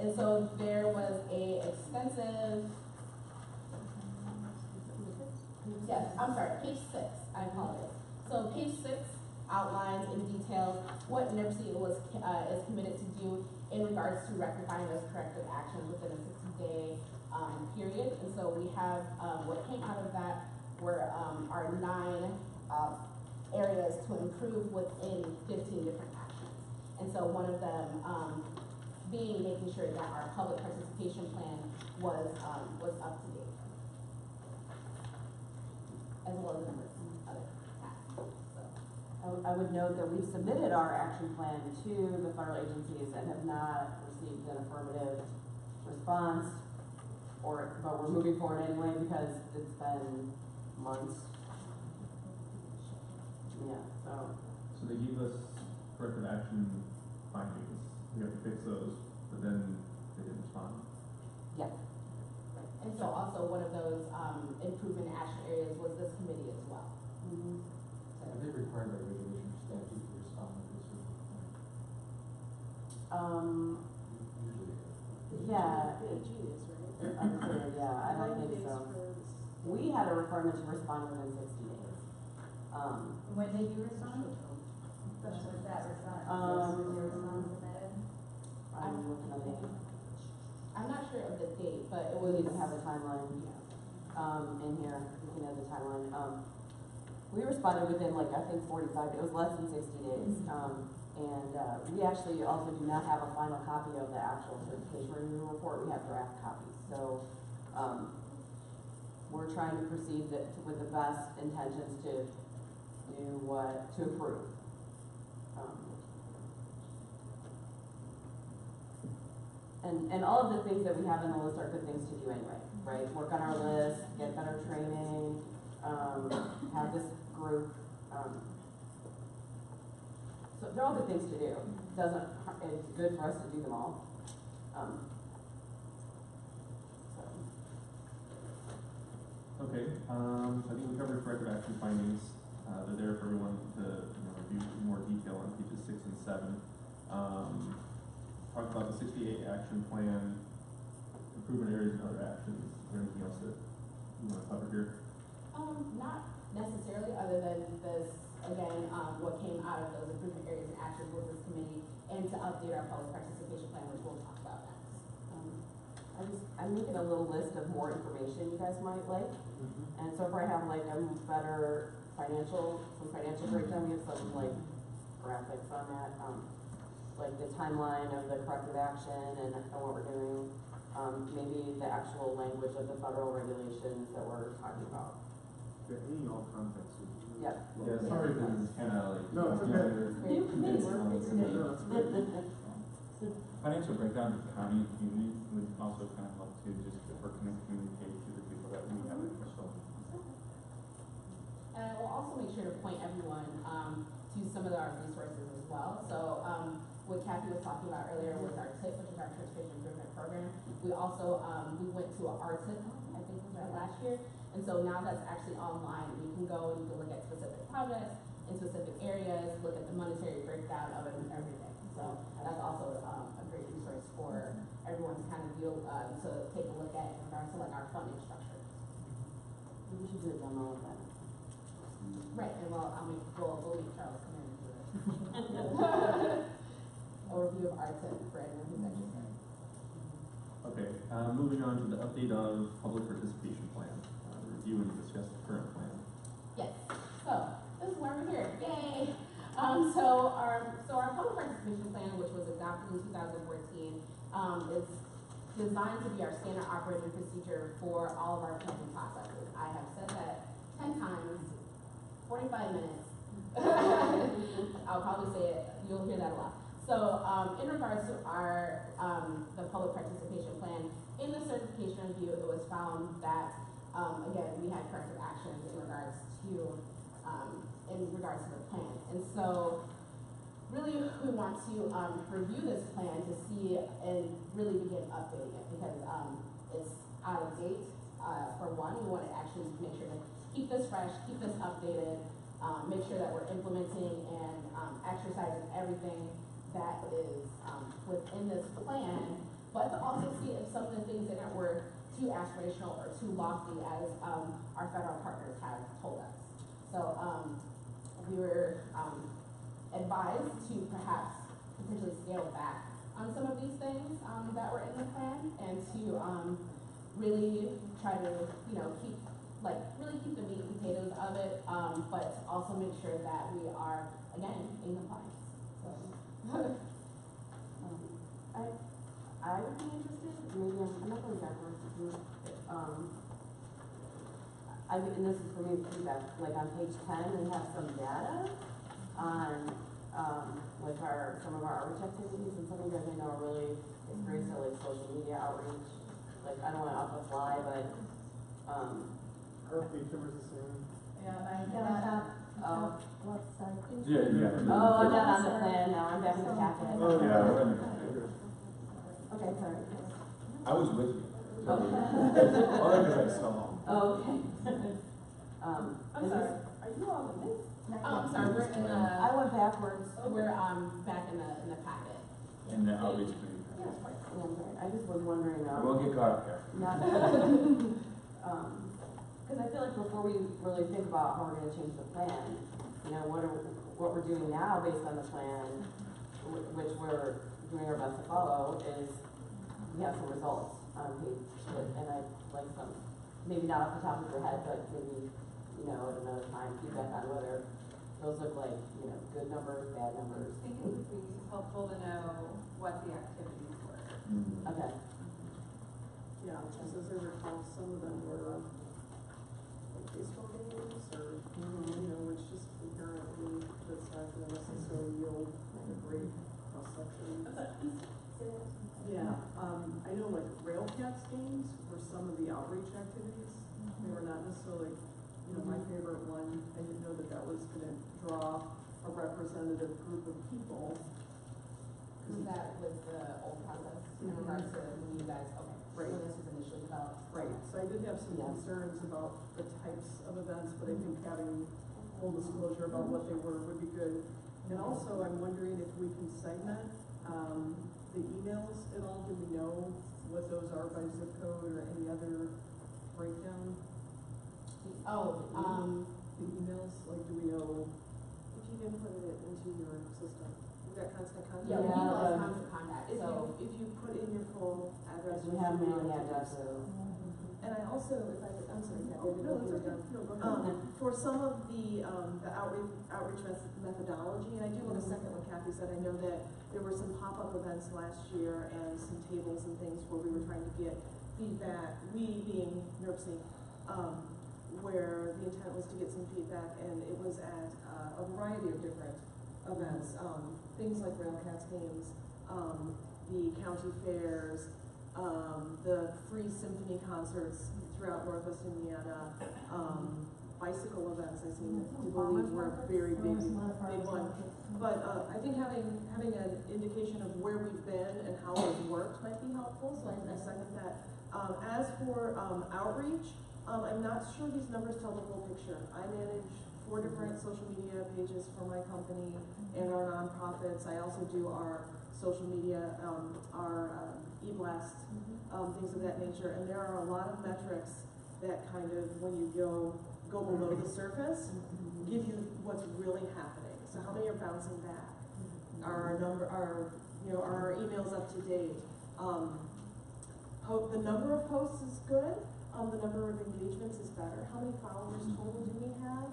and so there was a extensive, yes, I'm sorry, page 6, I apologize. So page 6 outlines in details what NERC is committed to do in regards to rectifying those corrective actions within a 60-day period. And so we have, what came out of that were our 9 areas to improve within 15 different actions. And so one of them being making sure that our public participation plan was up to date, as well as a number of other tasks. So. I would note that we've submitted our action plan to the federal agencies and have not received an affirmative response, but we're moving forward anyway because it's been months. Yeah, So they gave us corrective action findings. We have to fix those, but then they didn't respond. yeah. And so also one of those improvement action areas was this committee as well. Mm-hmm. Are they required by regulation or statute to respond to this? Usually. Yeah. AG is, right? Unclear, yeah, I don't think so. We had a requirement to respond within 60 days. When did you respond? Was that response, was your response submitted? I'm looking at it. I'm not sure of the date, but it We was. even have a timeline, in here, looking at the timeline. We responded within like, I think 45, it was less than 60 days. We actually also do not have a final copy of the actual certification review report, we have draft copies. So, we're trying to proceed with the best intentions to approve. And all of the things that we have in the list are good things to do anyway, right? Work on our list, get better training, have this group, so they're all good things to do. It's good for us to do them all. I think we covered corrective action findings. They're there for everyone to, review in more detail on pages 6 and 7. Talked about the 68 action plan, improvement areas and other actions. Is there anything else that you want to cover here? Not necessarily, other than this, again, what came out of those improvement areas and actions with this committee, and to update our public participation plan, which we'll talk about next. I'm making a little list of more information you guys might like. And so if I have like a better some financial breakdown, we have some like graphics on that, like the timeline of the corrective action and what we're doing. Maybe the actual language of the federal regulations that we're talking about. In all contexts. Yep. Yeah, sorry if this is kind of like. No, it's okay. Financial breakdown of county and community would also kind of help to just for communicate to the people that we have it. So. And I will also make sure to point everyone to some of our resources as well. So what Kathy was talking about earlier with our TIP, which is our Transportation Improvement Program, we also we went to our TIP, I think was that last year, and so now that's actually online. You can go and you can look at specific projects in specific areas, look at the monetary breakdown of it and everything. So that's also a great resource for everyone to kind of deal to take a look at in regards to like our funding structure. We should do a demo of that. Right, and we'll leave Charles come in and do it. Overview of our TIP for anyone who's interested. Okay, moving on to the update of public participation plan. Review and discuss the current plan. Yes, so this is why we're here, yay! So our public participation plan, which was adopted in 2014, is designed to be our standard operating procedure for all of our planning processes. I have said that 10 times, 45 minutes. I'll probably say it, you'll hear that a lot. So in regards to our the public participation plan, in the certification review, it was found that again, we had corrective actions in regards to the plan. And so really we want to review this plan to see and really begin updating it because it's out of date. For one, we want to actually make sure to keep this fresh, keep this updated, make sure that we're implementing and exercising everything that is within this plan, but to also see if some of the things in it were too aspirational or too lofty as our federal partners have told us. So we were advised to perhaps potentially scale back on some of these things that were in the plan and to really try to, keep the meat and potatoes of it, but also make sure that we are, again, in compliance. So, I would be interested, maybe I'm not going backwards, and this is for me feedback, like on page 10, we have some data on, some of our outreach activities, and some of you guys I know are really experienced at like social media outreach. Like, I don't want to up a fly, but, Our page number's the same. oh. Yeah. Oh, I'm not on the plan now, I'm back in the packet. Oh, yeah. Okay, sorry. I was with you. Okay. Only because I saw. Okay. I'm sorry, are you all in this? I'm sorry, we're in the, I went backwards. we're back in the packet. And the outreach committee. Yeah, I'm sorry. I just was wondering, We'll get caught up there. because I feel like before we really think about how we're gonna change the plan, what we're doing now based on the plan, which we're doing our best to follow, is we have some results on page, and I'd like some, maybe not off the top of your head, but maybe, at another time, feedback on whether those look like, good numbers, bad numbers. I think it would be helpful to know what the activities were. Okay. Yeah, just as I recall, some of them were like baseball games or, which just inherently that's not gonna necessarily yield a great cross-section. Yeah, I know like Rail Cats games were some of the outreach activities. They were not necessarily, my favorite one. I didn't know that was gonna draw a representative group of people. That was the old process in regards to when you guys, okay. Right. when this was initially developed. Right, so I did have some Yeah. concerns about the types of events, but I think having full disclosure about what they were would be good. And also, I'm wondering if we can segment, the emails at all, do we know what those are by zip code or any other breakdown? Oh, The emails, like, do we know? If you input it into your system, you've got constant contact. yeah, we Yeah. email is constant contact, If so. if you put in your full address. We have mailing addresses. And I also, if I could, I'm sorry, Kathy, I didn't No, know if you were that's okay. done. No, go ahead. For some of the outreach methodology, and I do want to second what Kathy said, I know that there were some pop-up events last year and some tables and things where we were trying to get feedback, we being NERC, where the intent was to get some feedback, and it was at a variety of different events, things like Railcats games, the county fairs, the free symphony concerts throughout Northwest Indiana, bicycle events, I seem to believe were a very big one. But, I think having an indication of where we've been and how it's worked might be helpful, so I second that. As for, outreach, I'm not sure these numbers tell the whole picture. I manage 4 different social media pages for my company and our nonprofits. I also do our social media, our e-blast, things of that nature. And there are a lot of metrics that kind of, when you go below the surface, give you what's really happening. So how many are bouncing back? Are our emails up to date? The number of posts is good. The number of engagements is better. How many followers total do we have?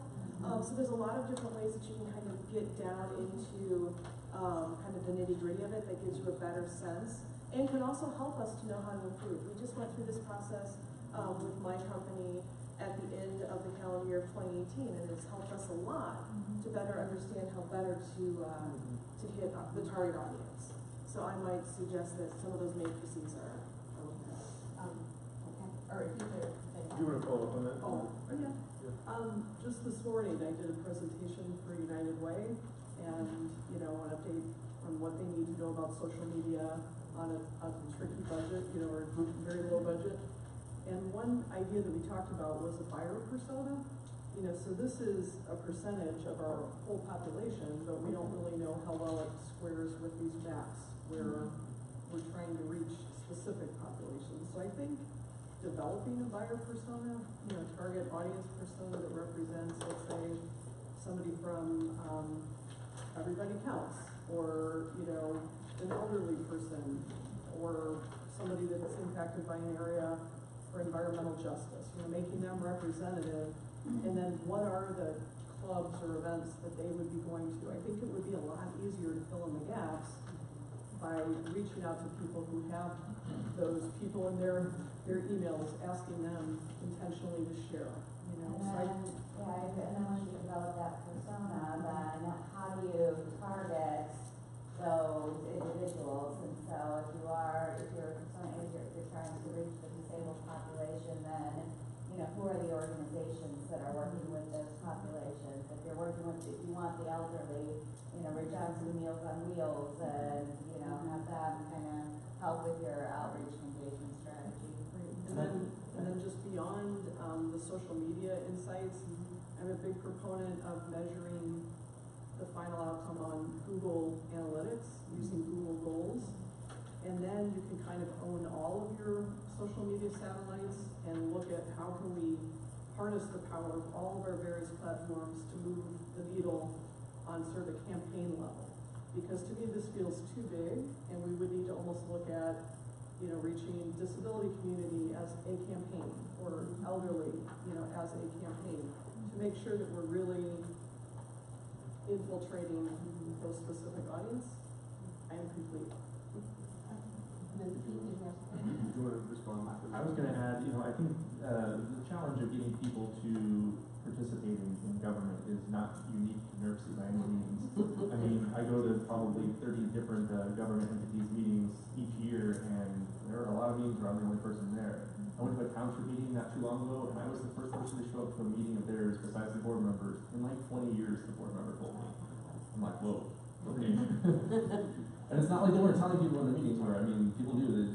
So there's a lot of different ways that you can kind of get down into kind of the nitty-gritty of it that gives you a better sense and can also help us to know how to improve. We just went through this process with my company at the end of the calendar year of 2018, and it's helped us a lot to better understand how better to hit the target audience. So I might suggest that some of those matrices are looked at. Or if you could. Do you want to follow up on that? Oh, yeah. Just this morning, I did a presentation for United Way and, an update on what they need to know about social media on a tricky budget, or very low budget. And one idea that we talked about was a buyer persona. So this is a percentage of our whole population, but we don't really know how well it squares with these maps where we're trying to reach specific populations. So I think developing a buyer persona, target audience persona that represents, let's say, somebody from Everybody Counts, or, an elderly person, or somebody that's impacted by an area for environmental justice, making them representative, and then what are the clubs or events that they would be going to. I think it would be a lot easier to fill in the gaps by reaching out to people who have those people in their emails, asking them intentionally to share, And So then, and then once you develop that persona, then how do you target those individuals? And so if your persona is you're trying to reach the disabled population, then, who are the organizations that are working with those populations? If you want the elderly, reach out to Meals on Wheels and, have them kind of help with your outreach and engagement strategy. And then just beyond the social media insights, I'm a big proponent of measuring the final outcome on Google Analytics using Google Goals. And then you can kind of own all of your social media satellites and look at how can we harness the power of all of our various platforms to move the needle on sort of a campaign level. Because to me, this feels too big, and we would need to almost look at, reaching disability community as a campaign, or elderly, as a campaign, to make sure that we're really infiltrating those specific audience. I am complete. Do you want to respond? I was going to add, I think the challenge of getting people to participate in government is not unique to NERC by any means. I mean, I go to probably 30 different government entities meetings each year, and there are a lot of meetings where I'm the only person there. I went to a township meeting not too long ago, and I was the first person to show up to a meeting of theirs besides the board members. In like 20 years, the board member told me. I'm like, whoa, okay. And it's not like they weren't telling people in the meetings where, people do, they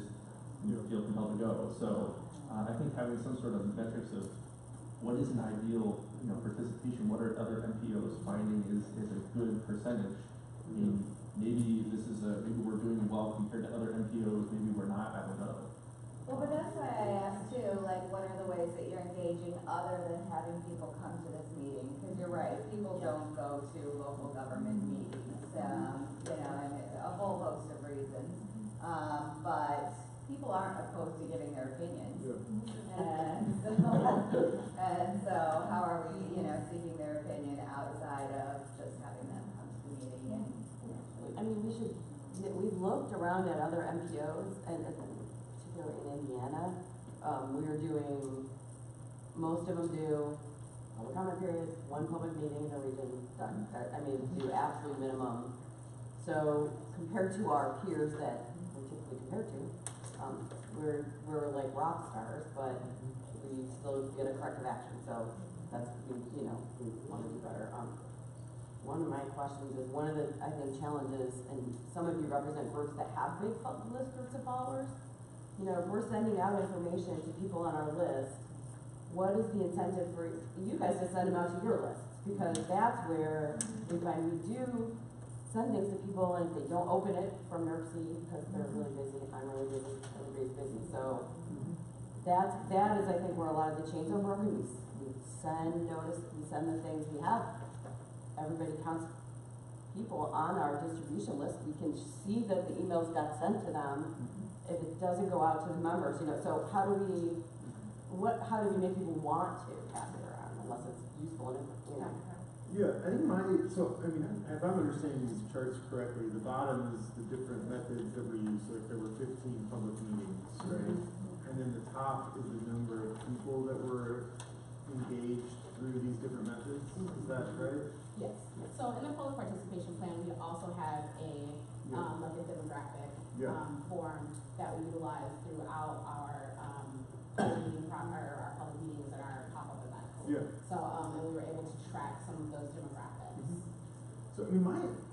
just feel compelled level to go. So I think having some sort of metrics of what is an ideal, participation, what are other MPOs finding is a good percentage. I mean, maybe maybe we're doing well compared to other MPOs, maybe we're not, I don't know. Well, but that's why I asked too, like, what are the ways that you're engaging other than having people come to this meeting? Because you're right, people don't go to local government meetings, and a whole host of reasons. But people aren't opposed to giving their opinions. And so how are we, seeking their opinion outside of just having them come to the meeting and, I mean, we've looked around at other MPOs, and particularly in Indiana, we're doing, most of them do public comment periods, one public meeting in the region, done. I mean, do absolute minimum. So compared to our peers that we're typically compared to, we're like rock stars, but we still get a corrective action. So that's, we want to do better. One of my questions is, one of the, I think, challenges, and some of you represent groups that have big list groups of followers. If we're sending out information to people on our list, what is the incentive for you guys to send them out to your lists? Because that's where we find we do send things to people, and if they don't open it from NERC because they're really busy, I'm really busy, everybody's busy. So that is, I think, where a lot of the change are working. We send notice, we send the things we have. Everybody counts people on our distribution list. We can see that the emails got sent to them. If it doesn't go out to the members, so how do we make people want to pass it around unless it's useful and, Yeah, I think if I'm understanding these charts correctly, the bottom is the different methods that we use. So if there were 15 public meetings, right? And then the top is the number of people that were engaged through these different methods. Is that right? Yes. So in the public participation plan, we also have like a demographic form that we utilize throughout our public meetings and our pop-up events. Yeah. So and we were able to track some of those demographics. So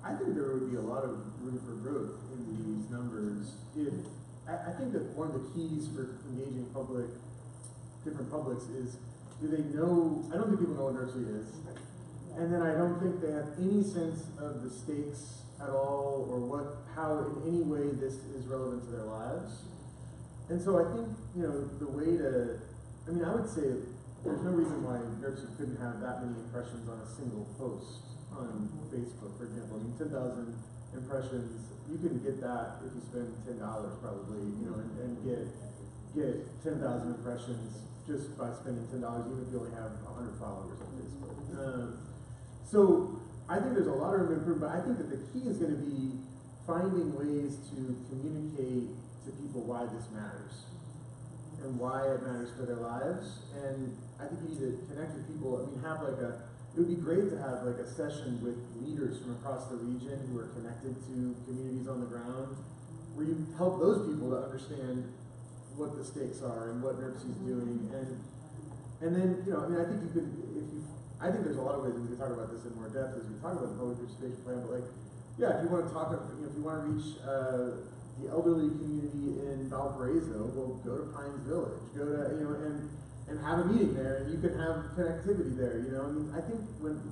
I think there would be a lot of room for growth in these numbers if I think that one of the keys for engaging different publics is, do they know? I don't think people know what NERC is. And then I don't think they have any sense of the stakes at all, or how in any way this is relevant to their lives. And so I think, the way to, I would say there's no reason why NERC couldn't have that many impressions on a single post on Facebook, for example. 10,000 impressions, you can get that if you spend $10 probably, and get 10,000 impressions just by spending $10, even if you only have 100 followers on Facebook. So I think there's a lot of room to improve, but I think that the key is going to be finding ways to communicate to people why this matters and why it matters for their lives. And I think you need to connect with people. It would be great to have like a session with leaders from across the region who are connected to communities on the ground, where you help those people to understand what the stakes are and what NERC is doing. And then, I think I think there's a lot of ways that we can talk about this in more depth as we talk about the public participation plan, but if you want to talk, if you want to reach the elderly community in Valparaiso, well, go to Pines Village, go to, and have a meeting there, and you can have connectivity there, I think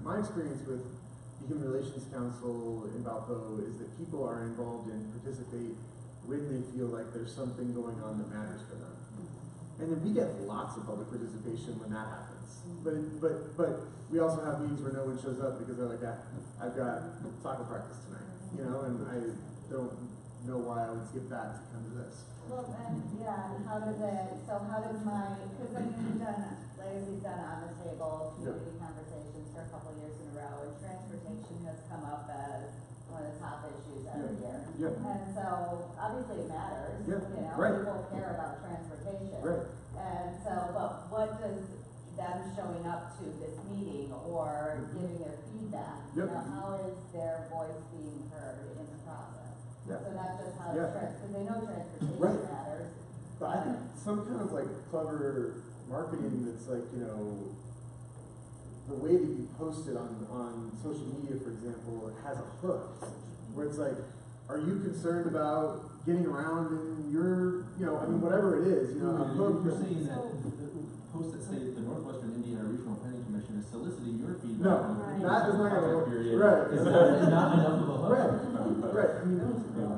my experience with the Human Relations Council in Valpo is that people are involved and participate when they feel like there's something going on that matters for them. And then we get lots of public participation when that happens. But we also have meetings where no one shows up because they're like, I've got soccer practice tonight, and I don't know why I would skip that to come to this. well, and, we've done, Legacy's done on the table community conversations for a couple of years in a row, and transportation has come up as one of the top issues every year. And so, obviously it matters, people care about transportation. And so, but what does them showing up to this meeting or giving their feedback, how is their voice being heard in the process? So not just how to because they know transportation matters. But I think some kind of like clever marketing that's like, the way that you post it on social media, for example, it has a hook where it's like, are you concerned about getting around in your, you know, I mean, whatever it is, you know. You're saying that the posts that say the Northwestern Indiana Regional Planning Commission is soliciting your feedback No, on the that is not gonna work. period. Right. Is Not enough of a hook. Right, I mean,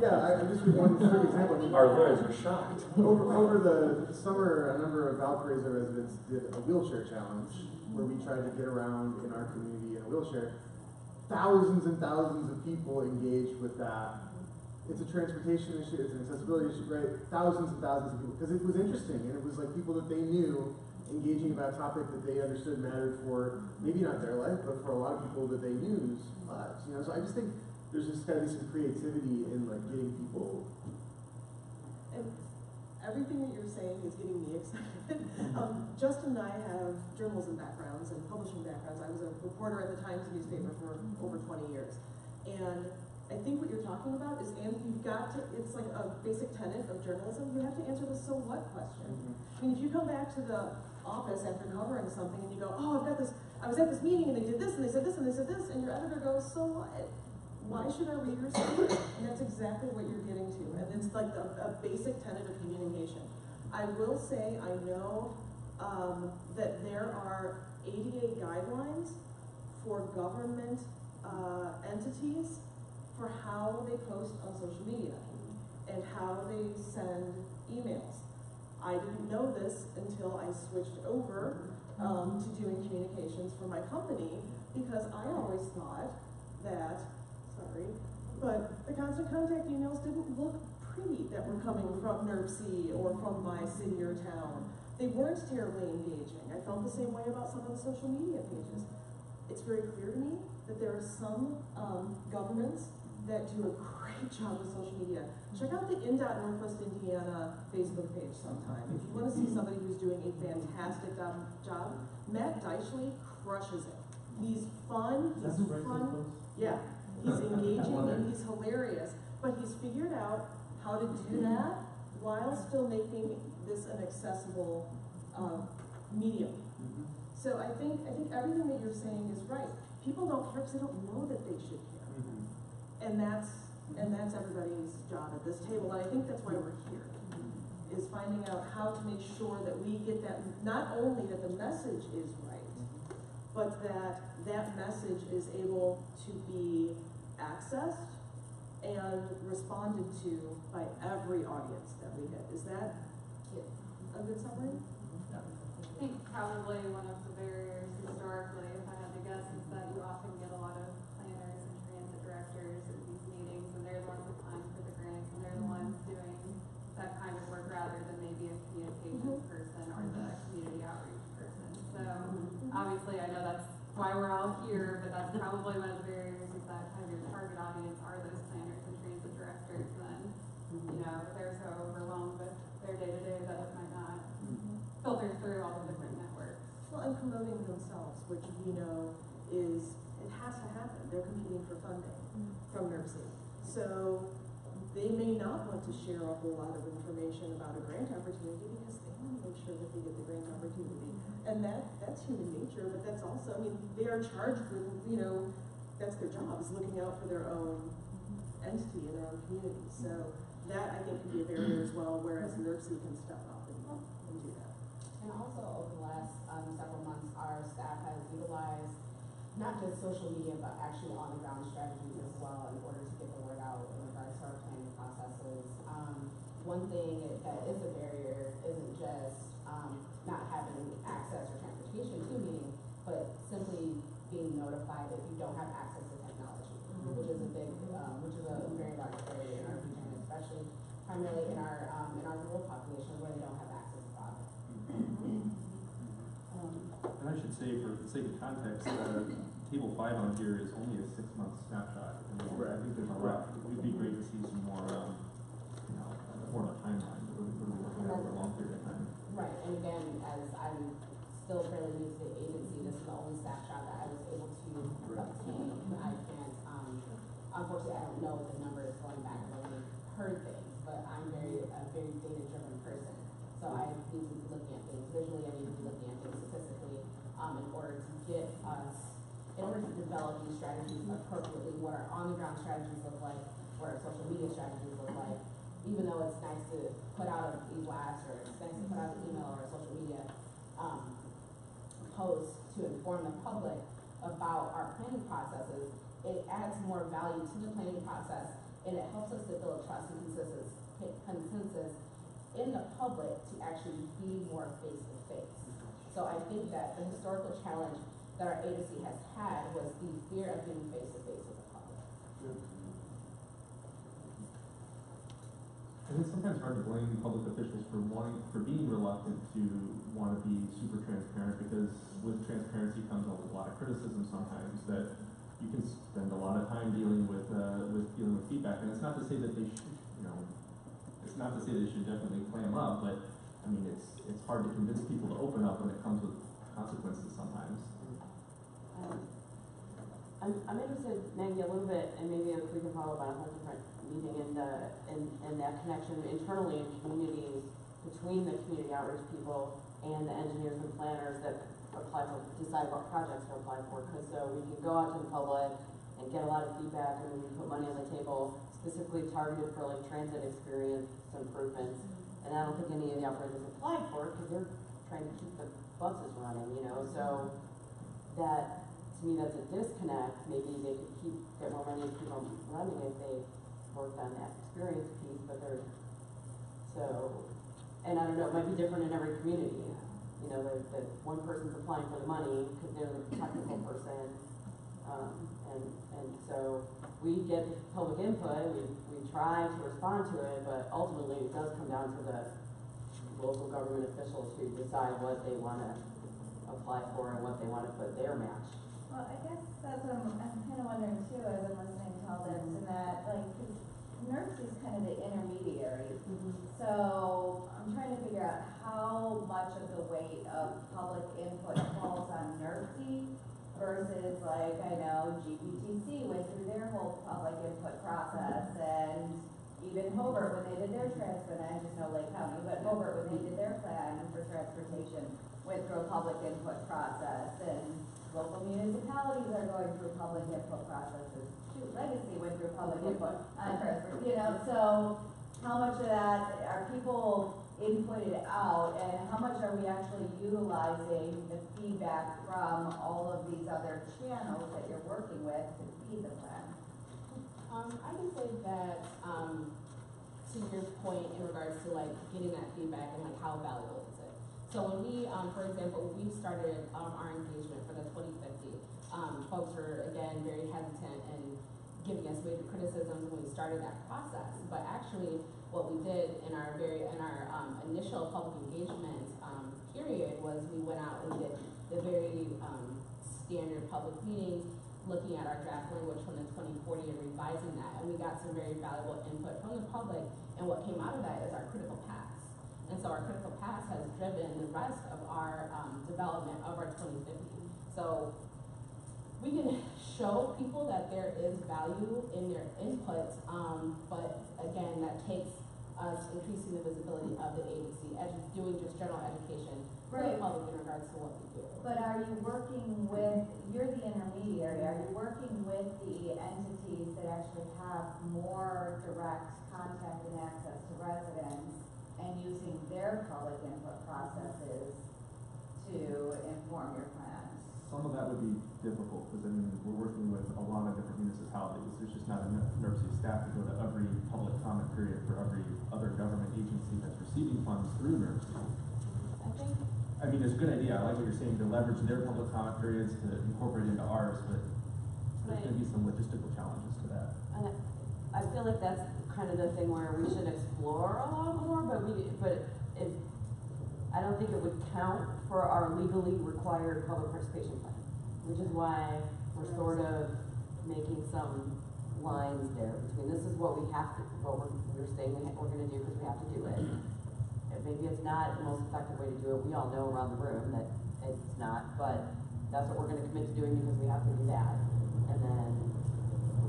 yeah, I just give one quick example. I mean, Our lawyers are shocked. over the summer, a number of Valparaiso residents did a wheelchair challenge where we tried to get around in our community in a wheelchair. Thousands and thousands of people engaged with that. It's a transportation issue, it's an accessibility issue, right? Thousands and thousands of people, because it was interesting, and it was like people that they knew engaging about a topic that they understood mattered for, maybe not their life, but for a lot of people that they knew's lives, you know? So I just think there's just gotta be some creativity in like getting people. And everything that you're saying is getting me excited. Justin and I have journalism backgrounds and publishing backgrounds. I was a reporter at the Times newspaper for over 20 years. And I think what you're talking about is, and you've got to, it's like a basic tenet of journalism, you have to answer the so what question. I mean, if you come back to the office after covering something and you go, oh, I was at this meeting and they did this and they said this and they said this, and your editor goes, so what? Why should our readers see it? And that's exactly what you're getting to. And it's like a basic tenet of communication. I will say, I know that there are ADA guidelines for government entities for how they post on social media and how they send emails. I didn't know this until I switched over to doing communications for my company, because I always thought that, sorry, but the constant contact emails didn't look pretty that were coming from NERC or from my city or town. They weren't terribly engaging. I felt the same way about some of the social media pages. It's very clear to me that there are some governments that do a great job with social media. Check out the INDOT Northwest Indiana Facebook page sometime. If you want to see somebody who's doing a fantastic job, Matt Deichley crushes it. He's fun, he's fun. Yeah, he's engaging and he's hilarious, but he's figured out how to do that while still making this an accessible medium. So I think everything that you're saying is right. People don't care because they don't know that they should care. And that's everybody's job at this table. And I think that's why we're here, is finding out how to make sure that we get that, not only that the message is right, but that that message is able to be accessed and responded to by every audience that we hit. Is that a good summary? I think probably one of the barriers historically, if I had to guess, is that you often get a lot of planners and transit directors at these meetings, and they're the ones applying for the grants, and they're the ones doing that kind of work rather than maybe a communications person or the community outreach person. So obviously I know that's why we're all here, but that's probably one of the barriers, is that kind of your target audience are those planners and transit directors, and you know, they're so overwhelmed with their day-to-day that it might not filter through all the different networks. Well, and promoting themselves, which we know is, it has to happen. They're competing for funding from NERC. So they may not want to share a whole lot of information about a grant opportunity because they want to make sure that they get the grant opportunity. And that's human nature, but that's also, I mean, they are charged with, you know, that's their job, is looking out for their own entity and their own community. So that, I think, can be a barrier as well, whereas NERC can step up and do that. And also, over the last several months, our staff has utilized not just social media, but actually on-the-ground strategies as well in order to get the word out in regards to our planning processes. One thing that is a barrier isn't just not having access or transportation to meetings, but simply being notified if you don't have access to technology, which is a very large barrier in our region, especially primarily in our rural population where they don't have access to broadband. And I should say, for the sake of context, table 5 on here is only a 6-month snapshot. And I think there's a lot. It would be great to see some more, more of a timeline. What are we working on over a long period of time? Right, and again, as I'm still fairly new to the agency, this is the only snapshot that I was able to obtain. I can't, unfortunately, I don't know what the numbers going back. I've only heard things, but I'm a very data-driven person. So I need to be looking at things visually, I need to be looking at things statistically, in order to get us, in order to develop these strategies appropriately, what our on-the-ground strategies look like, what our social media strategies look like. Even though it's nice to put out an e-blast or it's nice to put out an email or a social media post to inform the public about our planning processes, it adds more value to the planning process and it helps us to build trust and consensus in the public to actually be more face to face. So I think that the historical challenge that our agency has had was the fear of being face to face with the public. And it's sometimes hard to blame public officials for being reluctant to want to be super transparent, because with transparency comes a lot of criticism sometimes that you can spend a lot of time dealing with feedback. And it's not to say that they should, it's not to say they should definitely clam up, but I mean it's hard to convince people to open up when it comes with consequences sometimes. I'm interested, Maggie, a little bit, and maybe if we can follow up on a whole different meeting and that connection internally in communities between the community outreach people and the engineers and planners that decide what projects to apply for. Because so we can go out to the public and get a lot of feedback, and we can put money on the table specifically targeted for like transit experience improvements. And I don't think any of the operators applied for it because they're trying to keep the buses running, so that, to me, that's a disconnect. Maybe they could get more money and keep them running if they worked on that experience piece, but and I don't know, it might be different in every community. That one person's applying for the money because they're the technical person, and so we get public input, we try to respond to it, but ultimately it does come down to the local government officials who decide what they want to apply for and what they want to put their match. Well, I guess that's what I'm kind of wondering too, as I'm listening to all this, and that, like, cause NERC is kind of the intermediary. So I'm trying to figure out how much of the weight of public input falls on NERC versus, like, I know GPTC went through their whole public input process, and even Hobart, when they did their transfer, and I just know Lake County, but Hobart, when they did their plan for transportation, went through a public input process, and local municipalities are going through public input processes. Legacy went through public input on transfer, so how much of that are people inputted out, and how much are we actually utilizing the feedback from all of these other channels that you're working with to feed the plan? I can say that, to your point in regards to like getting that feedback and like how valuable is it. So when we, for example, we started our engagement for the 2050, folks were again very hesitant and giving us major criticisms when we started that process. But actually, what we did in our initial public engagement period was we went out and did the very standard public meetings, looking at our draft language from the 2040 and revising that, and we got some very valuable input from the public, and what came out of that is our critical paths. And so our critical paths has driven the rest of our development of our 2050. So we can show people that there is value in their input, but again, that takes us increasing the visibility of the agency, doing just general education for the public in regards to what we do. But are you working with, you're the intermediary, are you working with the entities that actually have more direct contact and access to residents and using their public input processes to inform your plans? Some of that would be difficult because we're working with a lot of different municipalities. There's just not enough NERC staff to go to every public comment period for every other government agency that's receiving funds through NERC. I mean, it's a good idea. I like what you're saying, to leverage their public comment periods to incorporate into ours, but there's going to be some logistical challenges to that. And I feel like that's kind of the thing where we should explore a lot more, but I don't think it would count for our legally required public participation plan, which is why we're sort of making some lines there between this is what we have to, what we're saying we're going to do because we have to do it. Maybe it's not the most effective way to do it. We all know around the room that it's not, but that's what we're going to commit to doing because we have to do that. And then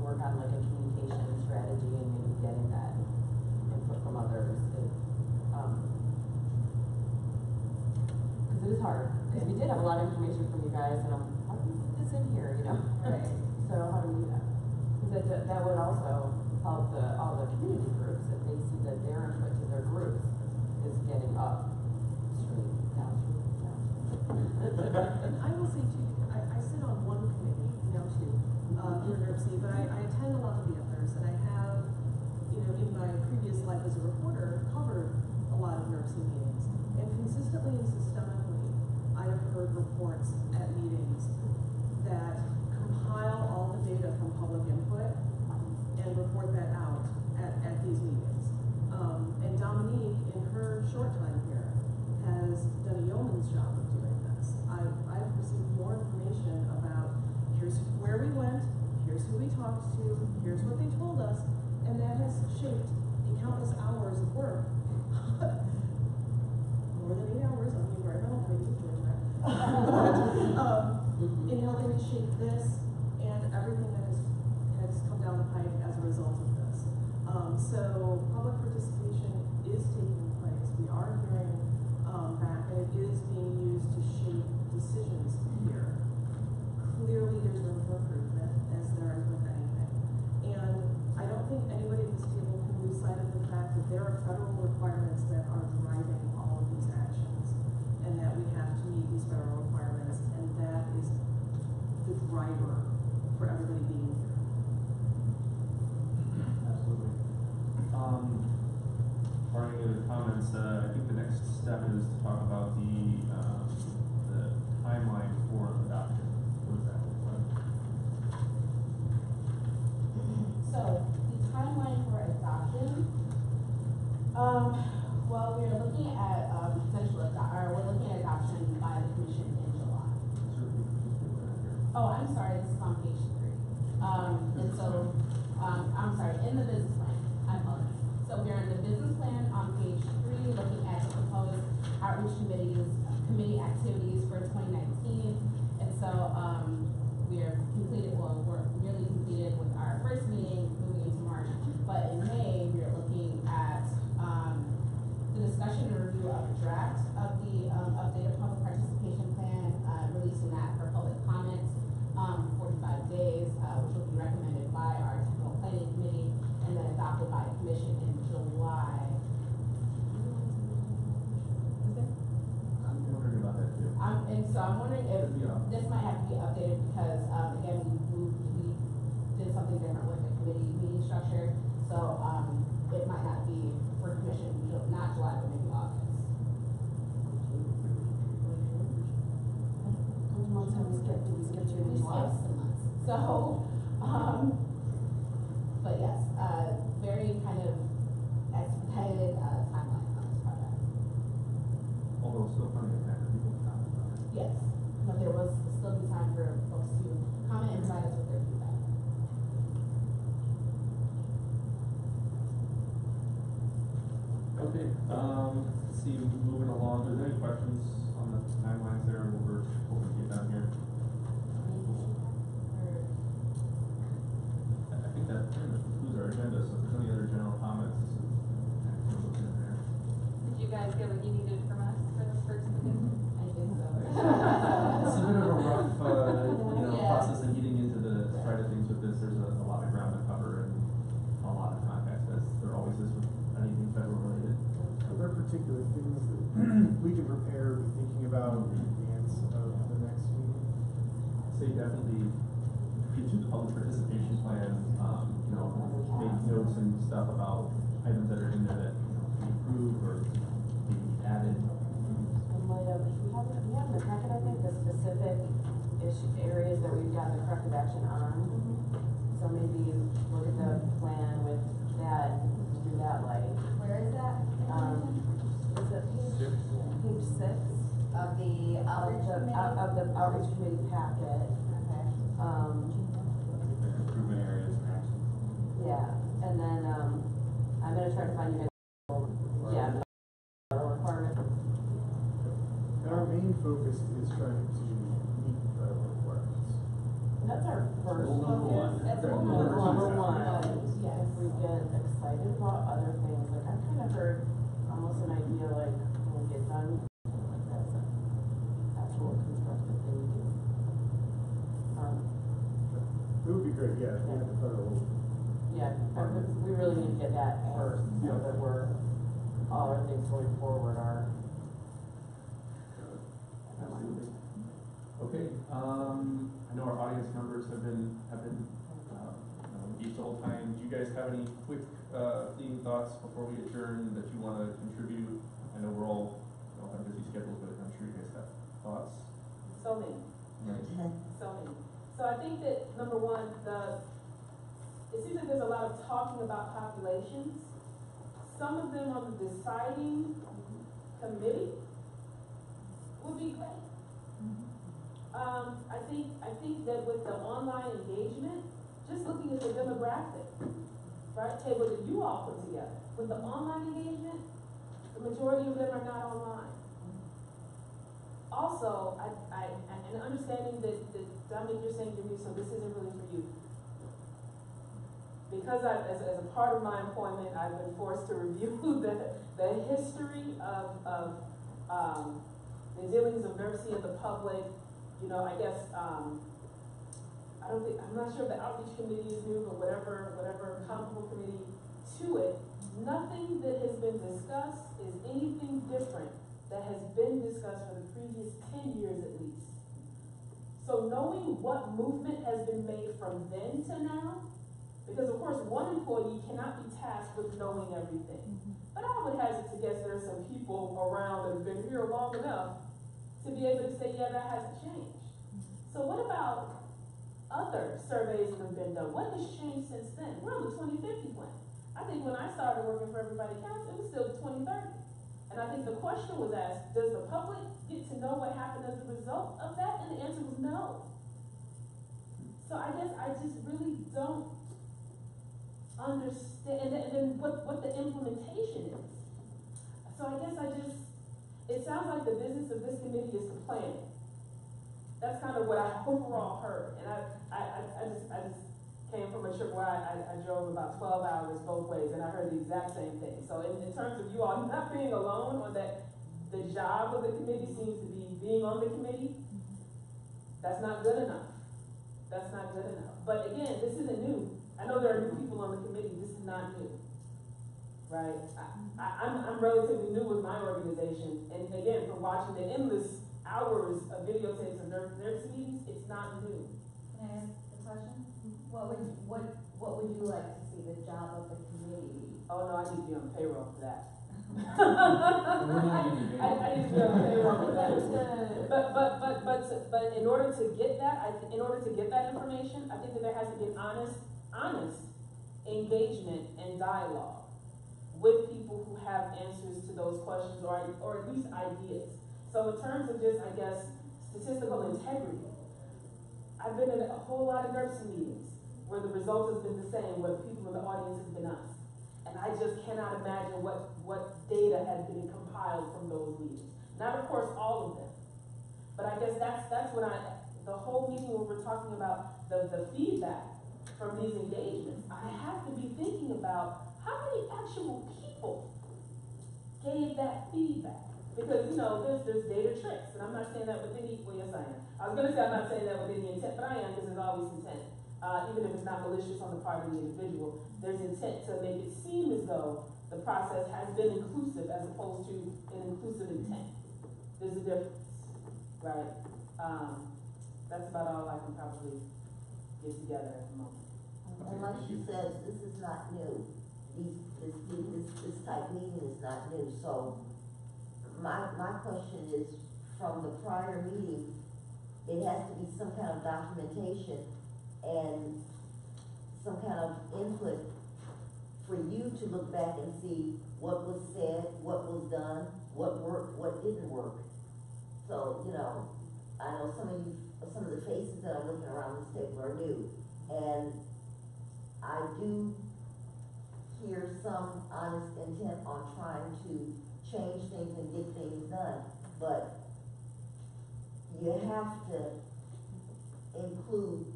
work on like a communication strategy and maybe getting that input from others. Because it is hard. Because we did have a lot of information from you guys, and how do we put this in here, Right. So how do we do that? Because that would also help all the community groups if they see that their input to their groups is getting upstream, downstream, And I will say too, I sit on one committee, now two, for NERC, but I attend a lot of the others, and I have, you know, in my previous life as a reporter, covered a lot of NERC meetings. And consistently and systemically, I have heard reports at meetings that compile all the data from public input and report that out at these meetings. And Dominique, in her short time here, has done a yeoman's job of doing this. I've received more information about here's where we went, here's who we talked to, here's what they told us, and that has shaped countless hours of work. More than 8 hours on the environmental committee, in helping to shape this and everything that has come down the pike as a result of this. So public participation is taking place. We are hearing back, and it is being used to shape decisions here. Clearly, there's room for improvement, as there is with anything. And I don't think anybody at this table can lose sight of the fact that there are federal requirements that are driving all of these actions, and that we have to meet these federal requirements, and that is the driver for everybody being here. Absolutely. Barring any other comments, I think the next step is to talk about the timeline for adoption. What does that look like? So, the timeline for adoption, well, we're looking at, we're looking at adoption by the commission in July. Oh, I'm sorry, this is on page 3. And so, I'm sorry, in the business plan, I apologize. So we're in the business plan on page 3, looking at the proposed outreach committee activities for 2019. And so, we're nearly completed with our first meeting, moving into March. But in May, we're looking at, the discussion and review of the draft of the, updated public participation plan, releasing that for public comments, 45 days, which will be recommended by our technical planning committee, and then adopted by the commission in July. I'm wondering about that too. And so I'm wondering if this might have to be updated because, again, we did something different with the committee meeting structure. So, it might not be for commission, not July, but maybe August. Which months have we skipped? Did we skip to We July? skipped some months. So, but yes, very kind of expedited, timeline on this project. Although still plenty of time for people to comment on it. Yes, but there will still be time for folks to comment and provide us with their feedback. Okay, let's see, moving along, are there any questions on the timelines there, what we're hoping to get done here? I think that pretty much concludes our agenda, so if there's any other general comments, this is actually looking in there. Did you guys get what you needed from us for this first meeting? I think so. It's a bit of a rough, Yeah. process of getting into the thread of things with this, there's a lot of ground to cover and a lot of context, as there always is with anything federal related. Are there particular things that we can prepare, be thinking about in advance of the next meeting? Say definitely get you the public participation plan, make notes and stuff about items that are in there that, be approved or be added. In light of, we have in the packet, I think, the specific areas that we've got the corrective action on. So maybe look at the plan with that, through that light. Where is that? Is it page 6? Of the outreach committee? Of the outreach committee packet. Okay. Improvement areas and actions. Yeah, and then, I'm gonna try to find you guys, requirement. And our main focus is trying to meet federal requirements. That's our first Goal number focus. one. That's Goal number number one. two. Yes. If we get excited about other things, like I've kind of heard almost an idea like, when we get done, like that's an actual constructive thing to do. It would be great, yeah, if we had the federal Yeah, I would that first, so that all our things going forward are. Absolutely. Okay, I know our audience members have been engaged the whole time. Do you guys have any quick, fleeting thoughts before we adjourn that you want to contribute? I know we're all have busy schedules, but I'm sure you guys have thoughts. So many. Right. So many. So I think that, number one, it seems like there's a lot of talking about populations. Some of them on the deciding committee would be great. I think that with the online engagement, just looking at the demographic, right, table that you all put together, with the online engagement, the majority of them are not online. Also, and understanding that Dominic, you're saying to me, so this isn't really for you. Because as a part of my employment, I've been forced to review the history of the dealings of NERC and the public. You know, I guess, I'm not sure if the outreach committee is new, but whatever comparable committee to it, nothing that has been discussed is anything different that has been discussed for the previous 10 years at least. So knowing what movement has been made from then to now, because of course one employee cannot be tasked with knowing everything. But I would hazard to guess there are some people around that have been here long enough to be able to say, yeah, that hasn't changed. So what about other surveys that have been done? What has changed since then? We're on the 2050 plan. I think when I started working for Everybody Counts, it was still 2030. And I think the question was asked, does the public get to know what happened as a result of that? And the answer was no. So I guess I just really don't understand, and then what the implementation is. So I guess it sounds like the business of this committee is to plan. That's kind of what I overall heard. And I just came from a trip where I drove about 12 hours both ways, and I heard the exact same thing. So in terms of you all not being alone, or that the job of the committee seems to be being on the committee, that's not good enough. That's not good enough. But again, this isn't new. I know there are new people on the committee. This is not new, right? I'm relatively new with my organization, and again, from watching the endless hours of videotapes of nurse meetings, it's not new. Can I ask a question? What would you like to see the job of the committee? Oh no, I need to be on payroll for that. We're not even I need to be on payroll for that. But in order to get that information, I think that there has to be an honest engagement and dialogue with people who have answers to those questions, or at least ideas. So in terms of just, I guess, statistical integrity, I've been in a whole lot of nursing meetings where the result has been the same, where the people in the audience has been us. And I just cannot imagine what data has been compiled from those meetings. Not, of course, all of them. But I guess that's when the whole meeting when we're talking about the feedback from these engagements, I have to be thinking about how many actual people gave that feedback. Because, you know, there's data tricks, and I'm not saying that with any, well, yes I am. I was gonna say I'm not saying that with any intent, but I am, because there's always intent. Even if it's not malicious on the part of the individual, there's intent to make it seem as though the process has been inclusive as opposed to an inclusive intent. There's a difference, right? That's about all I can probably get together at the moment. And like she says, this is not new. This type meeting is not new, so my question is, from the prior meeting, it has to be some kind of documentation and some kind of input for you to look back and see what was said, what was done, what worked, what didn't work. So, you know, I know some of the faces that I'm looking around this table are new, and I do hear some honest intent on trying to change things and get things done, but you have to include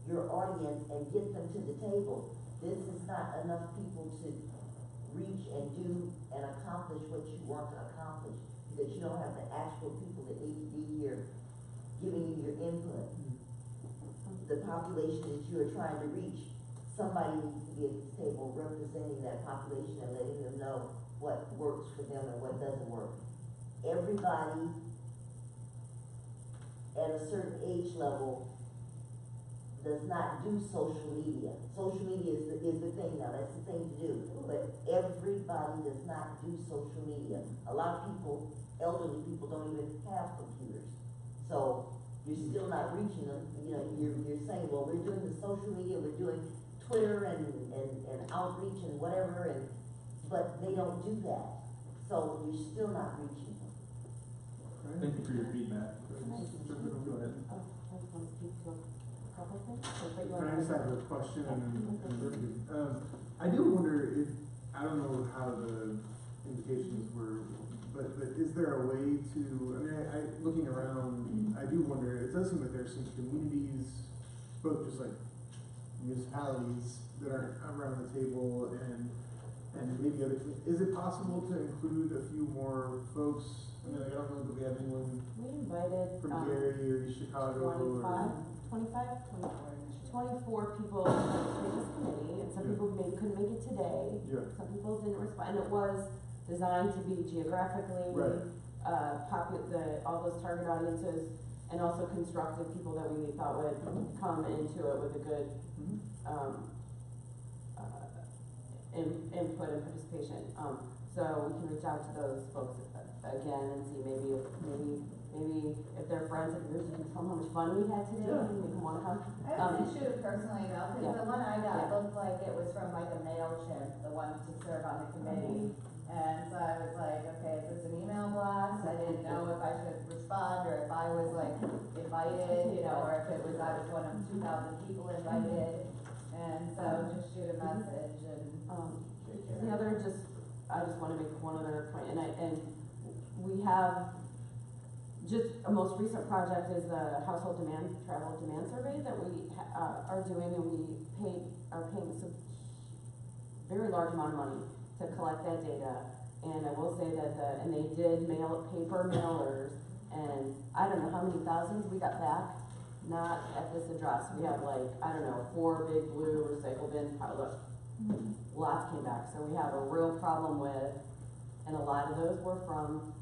your audience and get them to the table. This is not enough people to reach and do and accomplish what you want to accomplish, because you don't have the actual people that need to be here giving you your input. The population that you are trying to reach somebody needs to be at this table representing that population and letting them know what works for them and what doesn't work. Everybody at a certain age level does not do social media. Social media is the thing now, that's the thing to do. But everybody does not do social media. A lot of people, elderly people, don't even have computers. So you're still not reaching them. You know, you're saying, well, we're doing the social media, we're doing Twitter and outreach and whatever, but they don't do that. So you're still not reaching them. Thank you for your feedback. Can I just- Go ahead. Oh, I just want to speak to a couple things. Can I just have a question? I do wonder if, I don't know how the invitations were, but is there a way to, I mean, looking around, I do wonder, it does seem like there's some communities, both just like municipalities that are around the table and maybe other, is it possible to include a few more folks? I mean, like, I don't know that we have anyone We invited, from Gary or East Chicago or. 24 people to this committee, and some Yeah. people maybe couldn't make it today. Yeah. Some people didn't respond, and it was designed to be geographically, Right. all those target audiences, and also constructive people that we thought would come into it with a good, input and participation. So we can reach out to those folks again and see maybe if they're friends of yours, you can tell them how much fun we had today and make them wanna come. I have to shoot personally though, because the one I got looked like it was from like a MailChimp, the one to serve on the committee. And so I was like, okay, is this an email blast? I didn't know if I should respond or if I was like invited, you know, or if it was, I was one of 2,000 people invited. And so just shoot a message and. The other, I just wanna make one other point, and we have, just a most recent project is the household travel demand survey that we are doing, and we are paying some very large amount of money to collect that data. And I will say that and they did paper mailers, and I don't know how many thousands we got back, not at this address. We have 4 big blue recycle bins piled up. Lots came back, so we have a real problem with, and a lot of those were from,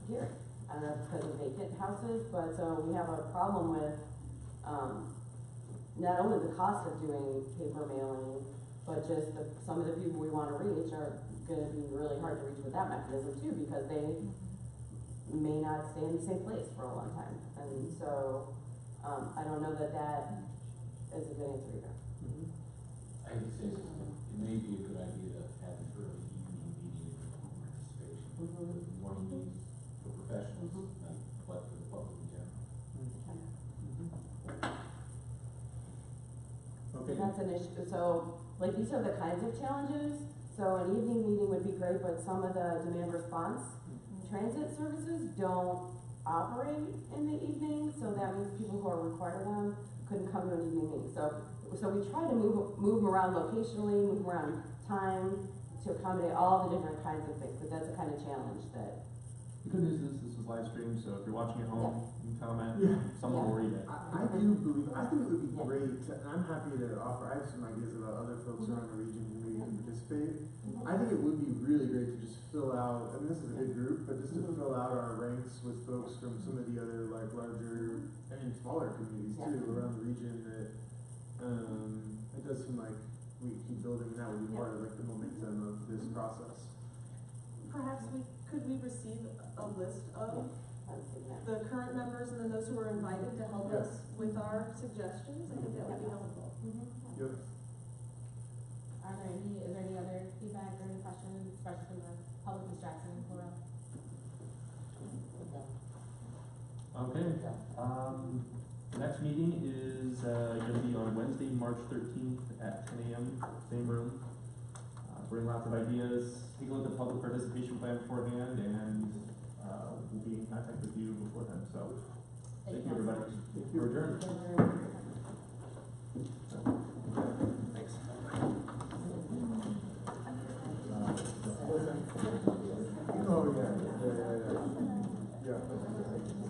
Gary. I don't know if it's because of vacant houses, but so we have a problem with, not only the cost of doing paper mailing, but just some of the people we wanna reach are gonna be really hard to reach with that mechanism too, because they may not stay in the same place for a long time. And so, I don't know that is a good answer either. I would say something, it may be a good idea to have an early evening meeting and participation. Morning meetings for professionals, not but for the public in general. Okay. That's an issue, so, these are the kinds of challenges, so an evening meeting would be great, but some of the demand response transit services don't operate in the evening, so that means people who are required of them couldn't come to an evening meeting. So we try to move them around locationally, move them around time to accommodate all the different kinds of things, but that's a kind of challenge that. The good news is this is live stream, so if you're watching at home, you can comment, someone will read it. I do believe, I think it would be great, and I'm happy to offer, I have some ideas about other folks around the region who maybe can participate. I think it would be really great to just fill out, I mean, this is a big group, but just to fill out our ranks with folks from some of the other larger, smaller communities too, around the region that, it does seem like we keep building, and that would be part of the momentum of this process. Perhaps could we receive a list of the current members and then those who are invited to help us with our suggestions? I think that would be helpful. Yep. Is there any other feedback or any questions, especially from the public, Ms. Jackson and Laura? Okay, next meeting is, gonna be on Wednesday, March 13th at 10 a.m., same room. Bring lots of ideas, take a look at the public participation plan beforehand, and, we'll be in contact with you before then, so. Thank you, everybody. We're adjourned.